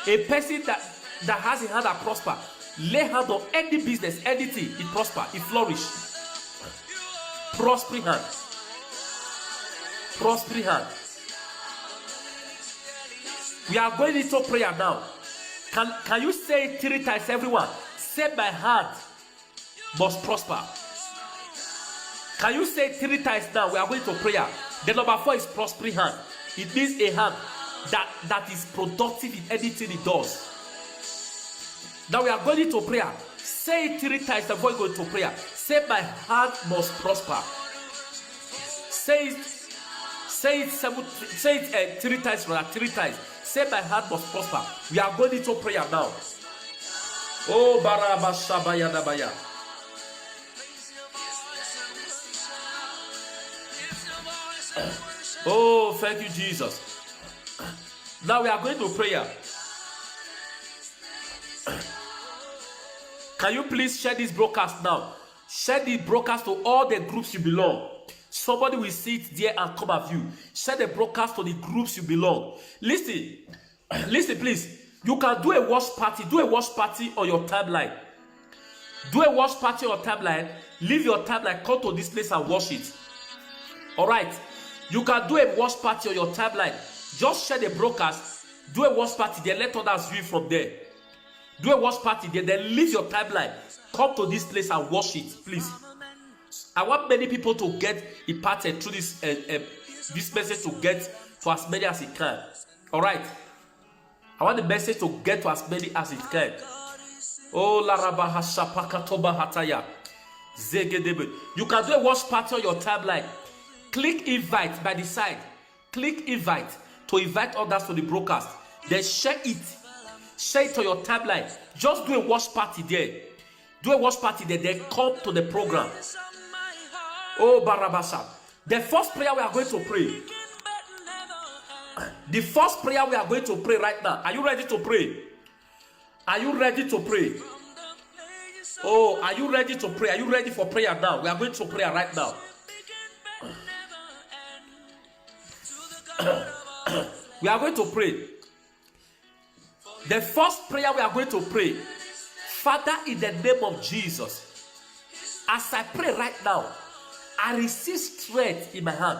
A: A person that has a hand that prosper. Lay hand on any business, anything, it prosper, it flourish. Prospering hand. Prospering hand. We are going into prayer now. Can you say it 3 times, everyone? Say my hand must prosper. Can you say it 3 times now? We are going to prayer. The number 4 is prospering hand. It means a hand that is productive in anything it does. Now we are going into prayer. Say it 3 times before you go into prayer. Say, my hand must prosper. Say it 3 times, brother. 3 times. Say, my hand must prosper. We are going into prayer now. Oh, Barabashabaya Dabaya. Oh, thank you, Jesus. Now we are going to prayer. Can you please share this broadcast now? Share the broadcast to all the groups you belong. Somebody will sit there and come at you. Share the broadcast to the groups you belong. Listen, please. You can do a watch party. Do a watch party on your timeline. Do a watch party on your timeline. Leave your timeline. Come to this place and watch it. All right. You can do a watch party on your timeline. Just share the broadcast. Do a watch party. Then let others view from there. Do a watch party. Then leave your timeline. Come to this place and watch it, please. I want many people to get imparted through this message to get to as many as it can. All right. I want the message to get to as many as it can. Oh, Laraba Hashapakatoba Hataya. Zegedebe. You can do a watch party on your timeline. Click invite by the side. Click invite to invite others to the broadcast. Then share it. Share it to your timeline. Just do a watch party there. Do a watch party there. Then come to the program. Oh, Barabasa. The first prayer we are going to pray. The first prayer we are going to pray right now. Are you ready to pray? Are you ready to pray? Oh, are you ready to pray? Are you ready for prayer now? We are going to pray right now. We are going to pray. The first prayer we are going to pray. Father, in the name of Jesus, as I pray right now, I receive strength in my hand.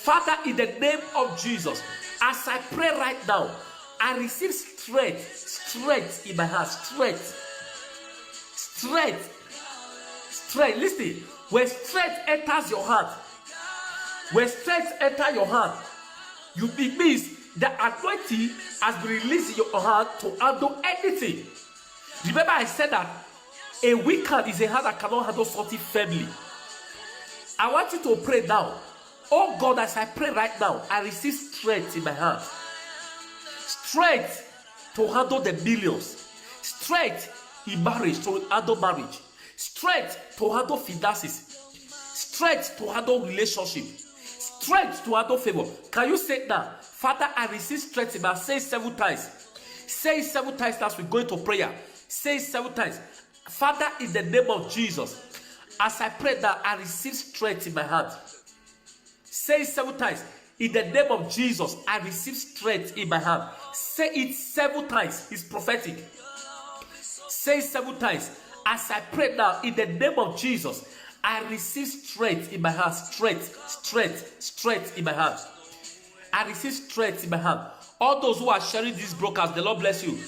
A: Father, in the name of Jesus, as I pray right now, I receive strength in my hand. Strength. Listen, when strength enters your heart, it means the anointing has been released in your heart to handle anything. Remember, I said that a weak hand is a hand that cannot handle something firmly. I want you to pray now. Oh God, as I pray right now, I receive strength in my hand. Strength to handle the millions. Strength in marriage to handle marriage. Strength to handle finances. Strength to handle relationship. Strength to handle favor. Can you say that? Father, I receive strength in my hand. Say it 7 times. Say it 7 times as we go into prayer. Say it 7 times. Father, in the name of Jesus, as I pray that I receive strength in my hand. Say it 7 times. In the name of Jesus, I receive strength in my hand. Say it 7 times. It's prophetic. Say it 7 times. As I pray now, in the name of Jesus, I receive strength in my hand. Strength in my hand. I receive strength in my hand. All those who are sharing this broadcast, the Lord bless you.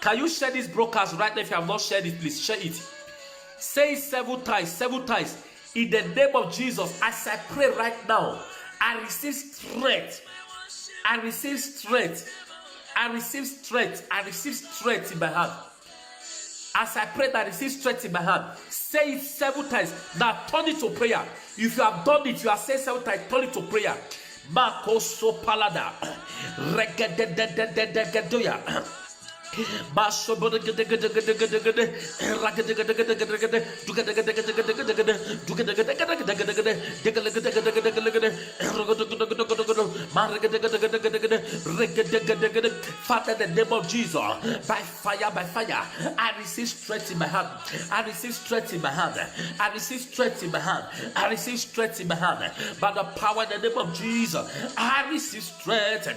A: Can you share this broadcast right now? If you have not shared it, please share it. Say it 7 times. 7 times. In the name of Jesus, as I pray right now, I receive strength. I receive strength. I receive strength. I receive strength in my hand. As I pray that I receive strength in my hand, say it 7 times. Now turn it to prayer. If you have done it, you are saying 7 times, turn it to prayer. Makoso palada. Regedededededededoya. Father, in the name of Jesus, by fire, I receive strength in my hand. I receive strength in my hand. I receive strength in my hand. I receive strength in my hand. By the power in the name of Jesus, I receive strength.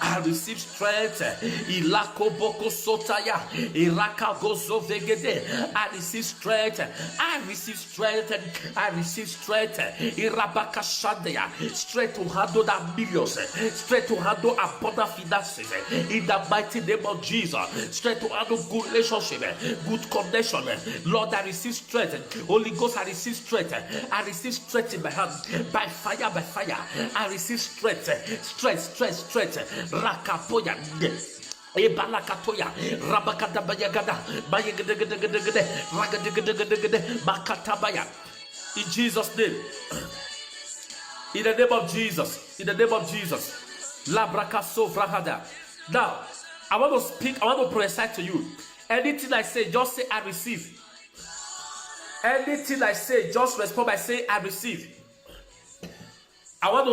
A: I receive strength. Ilako boko sotaya. Iraka gozo vegede. I receive strength. I receive strength. I receive strength. Irabaka shadaya. Strength to handle that millions. strength to handle abundant finances in the mighty name of Jesus, strength to handle good relationship, good connection. Lord, I receive strength. Holy Ghost, I receive strength. I receive strength in my hand. By fire, by fire. I receive strength. Rakapoya. Ebalakatoya, Rabakata Bayagada, Bayagade, Makatabaya. In Jesus' name. In the name of Jesus. In the name of Jesus. Labrakaso Vrahada. Now, I want to speak, I want to prophesy to you. Anything I say, just say I receive. Anything I say, just respond by saying I receive. I want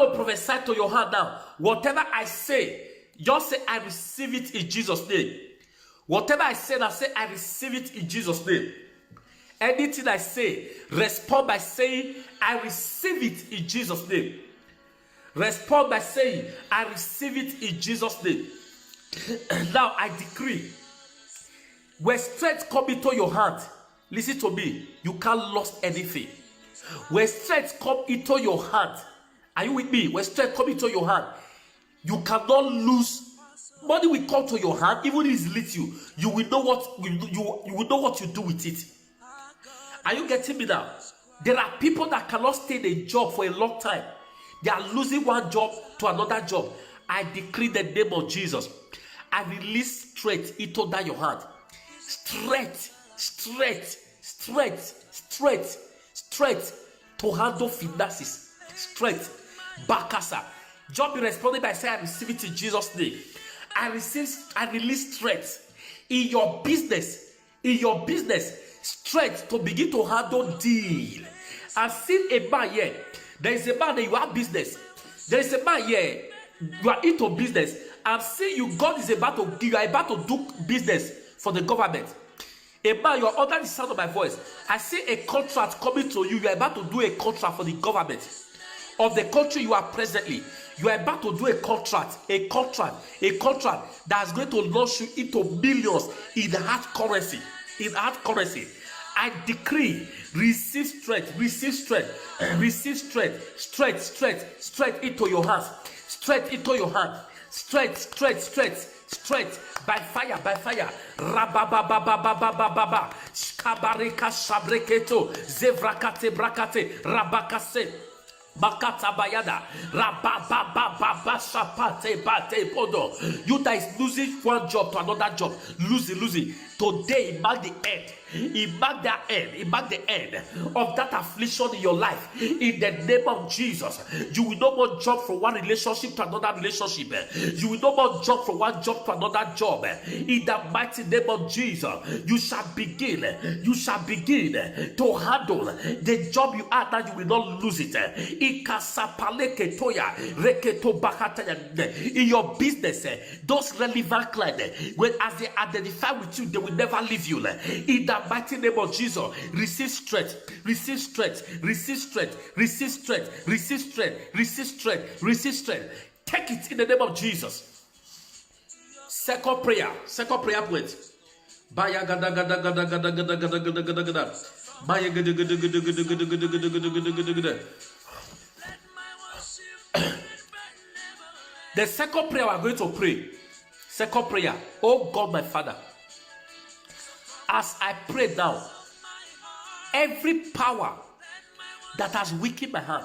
A: to prophesy to your heart now. Whatever I say, just say I receive it in Jesus' name. Whatever I say, I say I receive it in Jesus' name. Anything I say, respond by saying I receive it in Jesus' name. Respond by saying I receive it in Jesus' name. Now I decree, when strength come into your hand, listen to me, you can't lose anything. When strength come into your hand, are you with me? When strength come into your hand, you cannot lose. Money will come to your hand, even if it's little. You will know what you will know what you do with it. Are you getting me now? There are people that cannot stay in a job for a long time. They are losing one job to another job. I decree the name of Jesus. I release strength into that your hand. Strength to handle finances. Strength. Bakasa. Just be responding by saying I receive it in Jesus' name. I release strength in your business. Strength to begin to handle deal. I've seen a man here. There is a man that you have business. There is a man here. You are into business. I've seen you. God is about to give. You are about to do business for the government. A man, you are under the sound of my voice. I see a contract coming to you. You are about to do a contract for the government of the country you are presently. You are about to do a contract that is going to launch you into millions in hard currency. I decree, receive strength into your hands, strength by fire, rabababababababa, skabareka sabreketo, zevrakate brakate, rabakase. Bakata bayada, rabababababa sapate bate podo. You that is losing one job to another job, losing. Today, it mark the end. It mark the end of that affliction in your life. In the name of Jesus, you will no more jump from one relationship to another relationship. You will no more jump from one job to another job. In the mighty name of Jesus, you shall begin to handle the job you are that you will not lose it. In your business, those relevant clients, when as they identify with you, they will never leave you. In the mighty name of Jesus, receive strength. Take it in the name of Jesus. Second prayer point. Baya gada gada gada gada gada gada gada gada gada. Baya gada gada gada gada gada gada gada gada gada. The second prayer we are going to pray. Second prayer. Oh God, my Father, as I pray now, every power that has weakened my heart,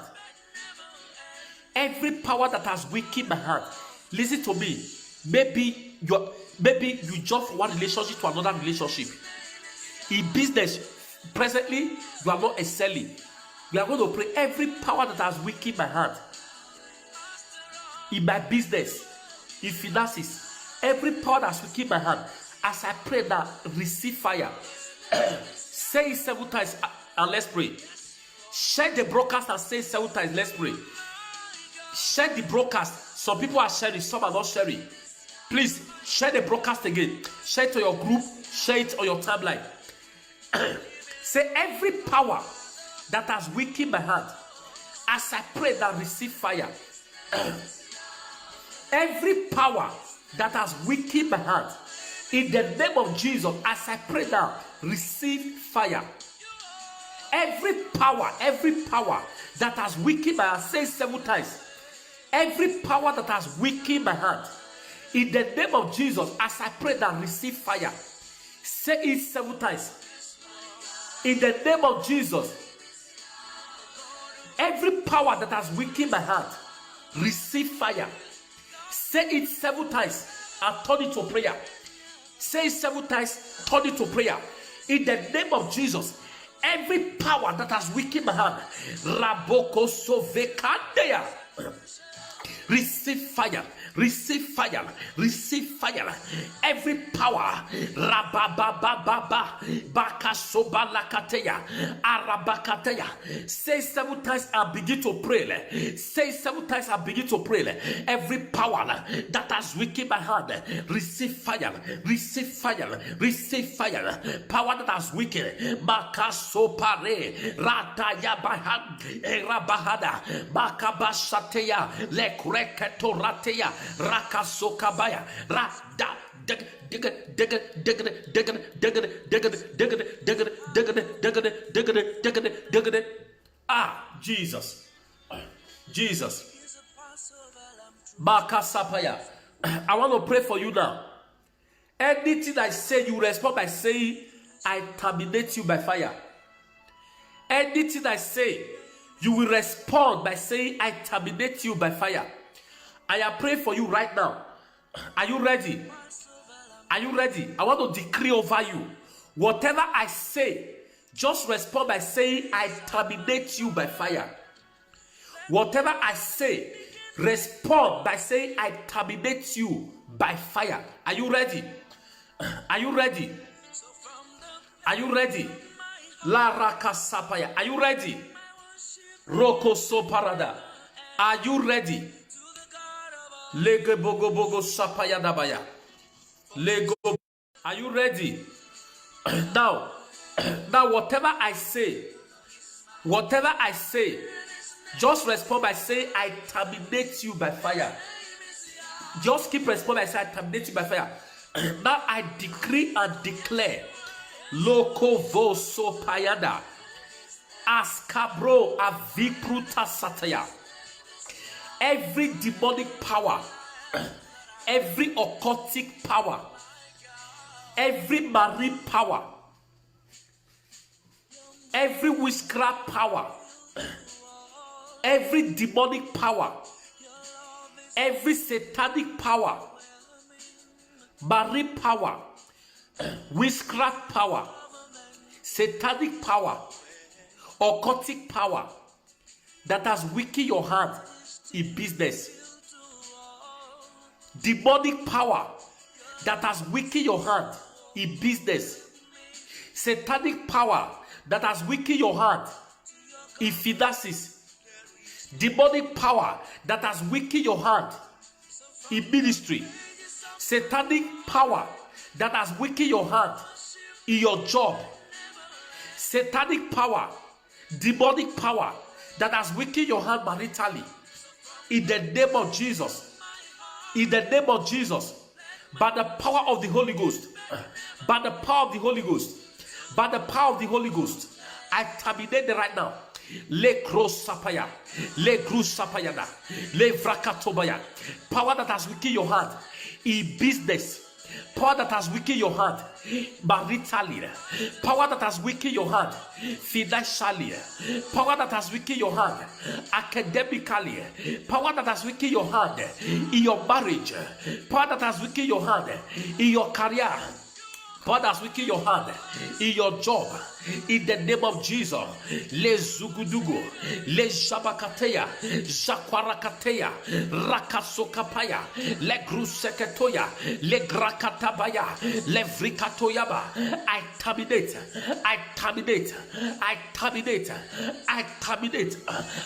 A: listen to me. Maybe you jump from one relationship to another relationship. In business, presently, you are not excelling. We are going to pray every power that has weakened my heart. In my business, in finances, every power that has weakened my heart. As I pray now, receive fire. Say it 7 times and let's pray. Share the broadcast and say it 7 times. Let's pray. Share the broadcast. Some people are sharing, some are not sharing. Please share the broadcast again. Share it to your group. Share it on your timeline. Say every power that has weakened my heart. As I pray now, receive fire. Every power that has weakened my heart. In the name of Jesus, as I pray now, receive fire. Every power that has weakened my heart, say 7 times. Every power that has weakened my hand, in the name of Jesus, as I pray that receive fire. Say it 7 times. In the name of Jesus, every power that has weakened my hand, receive fire. Say it 7 times and turn it to prayer. Say it 7 times, turn it to prayer. In the name of Jesus, every power that has weakened my hand, Raboko Sovekandea, receive fire. Receive fire, receive fire. Every power, Rababababa, Bakasobalakateya, Arabakateya. Say 7 times and begin to pray. Say 7 times and begin to pray. Every power that has weakened my hand, receive fire, receive fire, receive fire. Power that has weakened, Makasopare, Ratayabahan, Erabahada, Bakabashateya, Lekreketorateya. Rakasokabaya, Rada, Jesus, Jesus, Bakasapaya. I want to pray for you now. Anything I say, you respond by saying, I terminate you by fire. Anything I say, you will respond by saying, I terminate you by fire. I am praying for you right now. Are you ready? Are you ready? I want to decree over you. Whatever I say, just respond by saying, I terminate you by fire. Whatever I say, respond by saying, I terminate you by fire. Are you ready? Are you ready? Are you ready? La Rakasapaya. Are you ready? Roko Soparada. Are you ready? Lego bogo bogo sapaya dabaya. Lego. Are you ready? Now, whatever I say, just respond by saying, I terminate you by fire. Just keep responding by saying, I terminate you by fire. Now I decree and declare, Loko vo sopayada, askabro avikruta sataya. Every demonic power, every occultic power, every marine power, every witchcraft power, every demonic power, every satanic power, marine power, witchcraft power, satanic power, occultic power that has weakened your hand in business, demonic power that has weakened your hand in business, satanic power that has weakened your hand in finances, demonic power that has weakened your hand in ministry, satanic power that has weakened your hand in your job, satanic power, demonic power that has weakened your hand maritally. In the name of Jesus, in the name of Jesus, by the power of the Holy Ghost, by the power of the Holy Ghost, by the power of the Holy Ghost, I terminate it right now. Le cross sapaya, le cruz sapayana, le vrakatobaya. Power that has weakened your hand in business. Power that has weakened your hand maritally. Power that has weakened your hand financially. Power that has weakened your hand academically. Power that has weakened your hand in your marriage. Power that has weakened your hand in your career. Power that's weakening your hand in your job, in the name of Jesus. Le zugudugu, le jabakateya, zakwarakateya, rakasokapaya, le gruseketoya, le grakatabaya, le vrikatoyaba. I terminate, I terminate, I terminate, I terminate,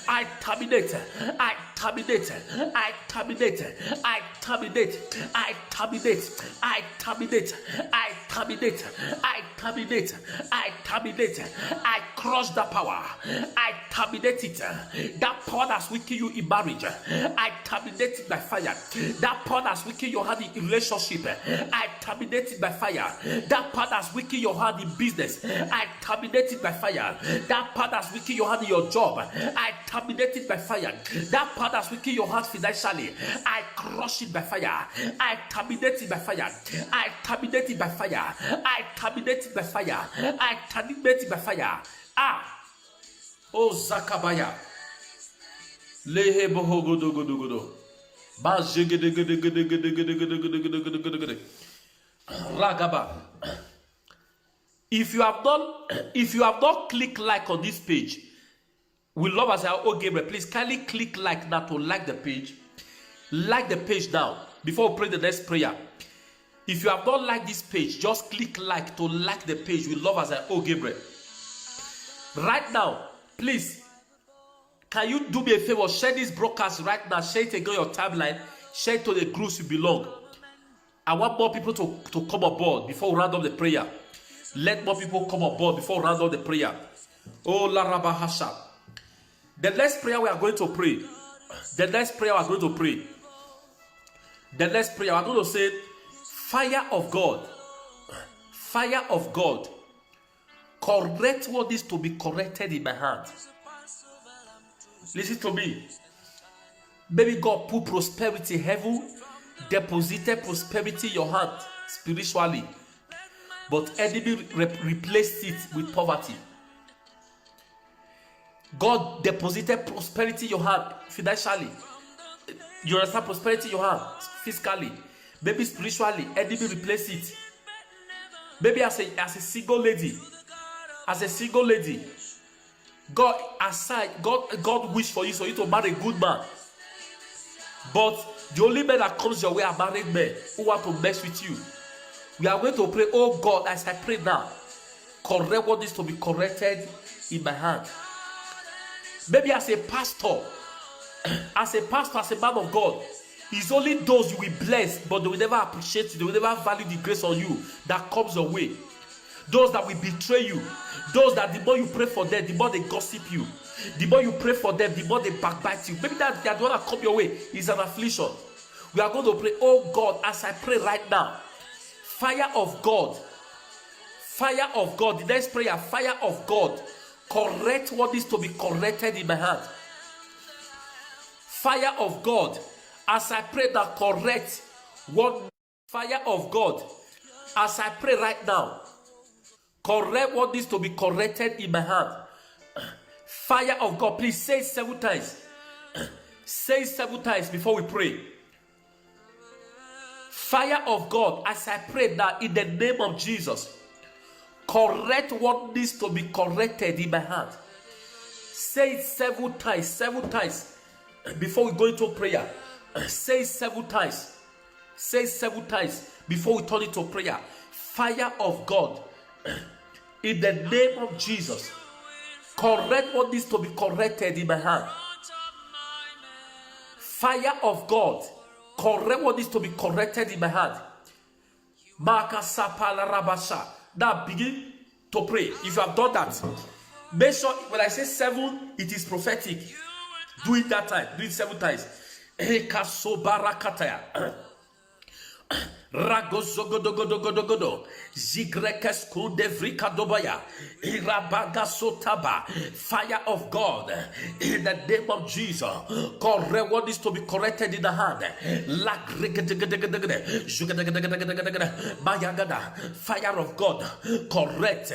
A: I terminate, I terminate, I terminate, I terminate, I terminate, I terminate, I terminate. terminate, I terminate, I terminate, I crush that power, I terminate it. That power that's weakening you in marriage, I terminate it by fire. That power that's weakening your hand in relationship, I terminate it by fire. That power that's weakening your hand in business, I terminate it by fire. That power that's weakening your hand in your job, I terminate it by fire. That power that's weakening your hand financially, I crush it by fire. I terminate it by fire. I terminate it by fire. I terminate it by fire. I terminate it by fire. Ah, oh Zakabaya. Lehe boho godo godo godo. Ba jegede gede gede gede gede gede gede gede gede gede. Ragaba. If you have not clicked like on this page, we love as our old Gabriel. Please kindly click like now to like the page. Like the page now before we pray the next prayer. If you have not liked this page, just click like to like the page. We love as our old Gabriel. Right now, please, can you do me a favor? Share this broadcast right now. Share it again on your timeline. Share it to the groups you belong. I want more people to come aboard before we round up the prayer. Let more people come aboard before we round up the prayer. Oh, La Rabahasha. The next prayer we are going to pray. The next prayer we are going to pray. The next prayer we are going to say, fire of God. Fire of God. Correct what is to be corrected in my heart. Listen to me. Maybe God put prosperity, heaven deposited prosperity in your heart spiritually, but enemy replaced it with poverty. God deposited prosperity in your heart financially. You understand? Prosperity in your heart physically. Maybe spiritually, enemy replaced it. Maybe as a single lady. As a single lady, God wished for you to marry a good man. But the only men that comes your way are married men who want to mess with you. We are going to pray, oh God, as I pray now, correct what is to be corrected in my heart. Maybe as a pastor, as a man of God, it's only those you will bless, but they will never appreciate you, they will never value the grace on you that comes your way. Those that will betray you, those that the more you pray for them, the more they gossip you. The more you pray for them, the more they backbite you. Maybe that they are the one that come your way is an affliction. We are going to pray, oh God, as I pray right now, fire of God, fire of God. The next prayer, fire of God, correct what is to be corrected in my heart. Fire of God, as I pray that correct what, fire of God, as I pray right now, correct what needs to be corrected in my heart. Fire of God, please say it 7 times. Say it 7 times before we pray. Fire of God, as I pray that in the name of Jesus, correct what needs to be corrected in my heart. Say it 7 times, 7 times before we go into prayer. Say it 7 times. Say it 7 times before we turn into prayer. Fire of God, in the name of Jesus, correct what needs to be corrected in my heart. Fire of God, correct what needs to be corrected in my heart. Now begin to pray. If you have done that, make sure when I say 7, it is prophetic. Do it that time. Do it 7 times. Ragozogodogodogodogodo Zigrekes Kudevrica Dobaya Irabaga Sotaba. Fire of God, in the name of Jesus, correct what is to be corrected in the hand. Fire of God, correct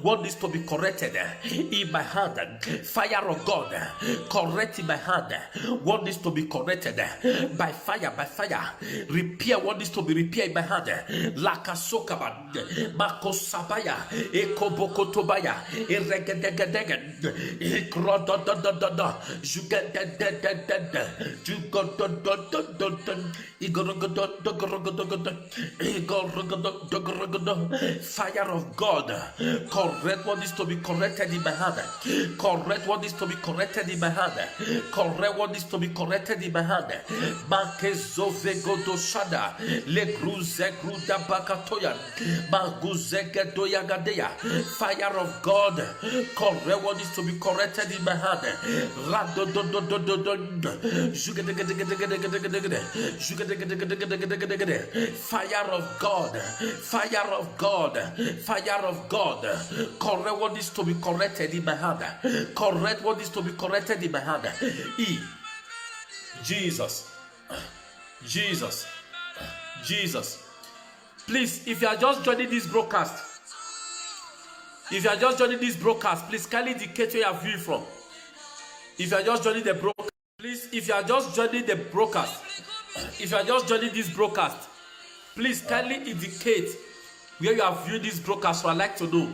A: what is to be corrected in my hand. Fire of God, correct in my hand what is to be corrected by fire, by fire. Repair what is to be repaired in my hand. Lakasokaba Makosabaya Ekobokotobaya Eregedegedege Ikrodododododo Jugadedededede Jugodododododo Igorogodogodogodogodo. Fire of God, correct what is to be corrected in my hand. Correct what is to be corrected in my hand. Correct what is to be corrected in my hand. Makezovegodo Shada Le Ruzegruda bakatoya. Maguzegedoyagadeya. Fire of God. Correct what is to be corrected in my hand. Fire of God. Fire of God. Fire of God. Correct what is to be corrected in my hand. Correct what is to be corrected in my hand. Jesus. Jesus. Jesus. Please, if you are just joining this broadcast, please kindly indicate where you are viewing from. If you are just joining the broadcast, please, if you are just joining the broadcast, if you are just joining this broadcast, please kindly indicate where you are viewing this broadcast, so I'd like to know.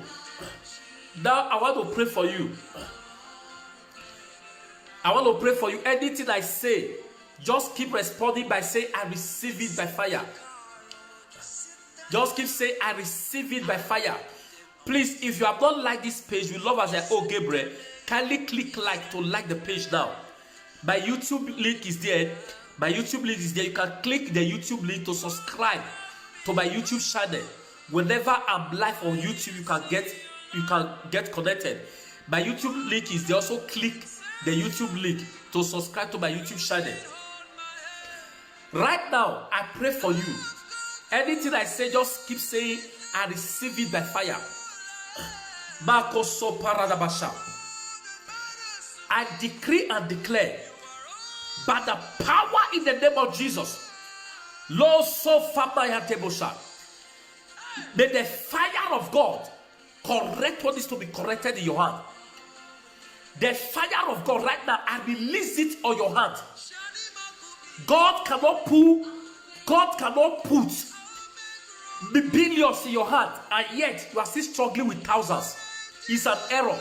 A: Now, I want to pray for you. I want to pray for you. Anything I say, just keep responding by saying, I receive it by fire. Just keep saying, I receive it by fire. Please, if you have not liked this page, we love as I owe Gabriel, kindly click like to like the page now. My YouTube link is there. You can click the YouTube link to subscribe to my YouTube channel. Whenever I'm live on YouTube, you can get connected. My YouTube link is there. Also click the YouTube link to subscribe to my YouTube channel. Right now, I pray for you. Anything I say, just keep saying, I receive it by fire. I decree and declare, by the power in the name of Jesus, Lord, so far my tebosha. May the fire of God correct what is to be corrected in your hand. The fire of God right now, I release it on your hand. God cannot put the billions in your hand, and yet you are still struggling with thousands. It's an error.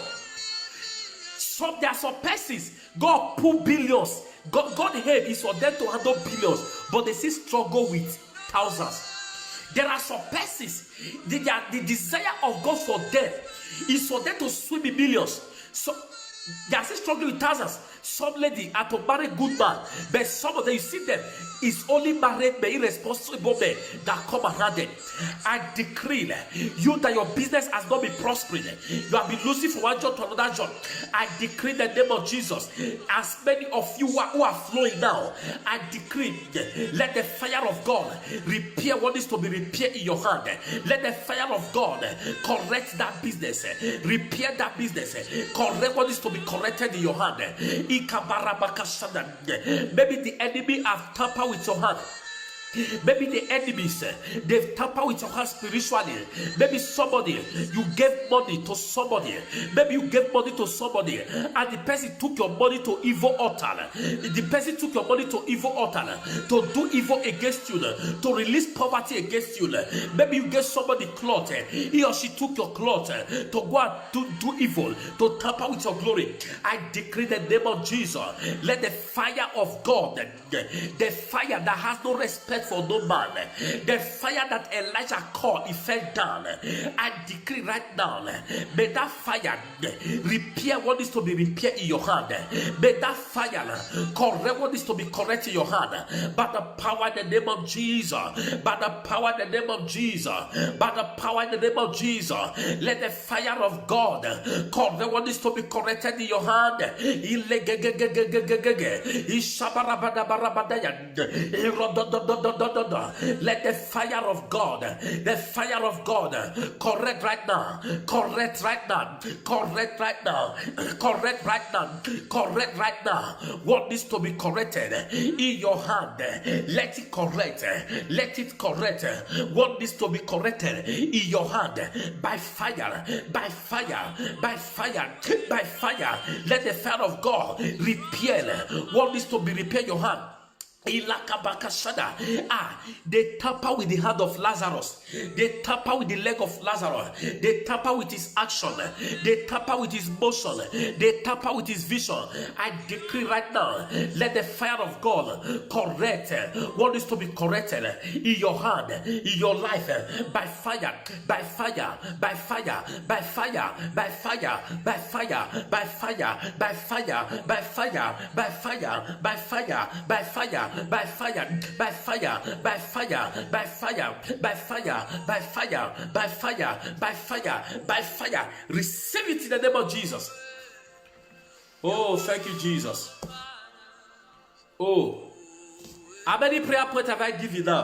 A: So there are some persons, God put billions. God help is for them to handle billions, but they still struggle with thousands. There are some persons, the desire of God for them is for them to swim in billions. So they are still struggling with thousands. Some lady are to marry good man, but some of them, you see them, is only married by irresponsible men that come around them. I decree you that your business has not been prospering. You have been losing from one job to another job. I decree the name of Jesus. As many of you who are flowing now, I decree, let the fire of God repair what is to be repaired in your hand. Let the fire of God correct that business, repair that business, correct what is to be corrected in your hand. Maybe the enemy have tampered with your hand. Maybe the enemies, they've tampered with your heart spiritually. Maybe somebody, you gave money to somebody. Maybe you gave money to somebody, and the person took your money to evil altar. The person took your money to evil altar to do evil against you, to release poverty against you. Maybe you gave somebody cloth, he or she took your cloth to go and do evil, to tamper with your glory. I decree the name of Jesus. Let the fire of God, the fire that has no respect for no man, the fire that Elijah called, it fell down. I decree right now, may that fire repair what is to be repaired in your hand. May that fire correct what is to be corrected in your hand. By the power in the name of Jesus, by the power in the name of Jesus, by the power in the name of Jesus, let the fire of God correct what is to be corrected in your hand. Let the fire of God, the fire of God, correct right now, correct right now, correct right now, correct right now, correct right now. What needs to be corrected in your hand, let it correct, let it correct. What needs to be corrected in your hand, by fire, by fire, by fire, by fire. Let the fire of God repair what needs to be repaired in your hand. They tamper with the hand of Lazarus. They tamper with the leg of Lazarus. They tamper with his action. They tamper with his motion. They tamper with his vision. I decree right now, let the fire of God correct what is to be corrected in your hand, in your life, by fire, by fire, by fire, by fire, by fire, by fire, by fire, by fire, by fire, by fire, by fire, by fire, fire, by fire, by fire, by fire, by fire, by fire, by fire, by fire, by fire, by fire. Receive it in the name of Jesus. Oh, thank you, Jesus. Oh, how many prayer points have I given you now?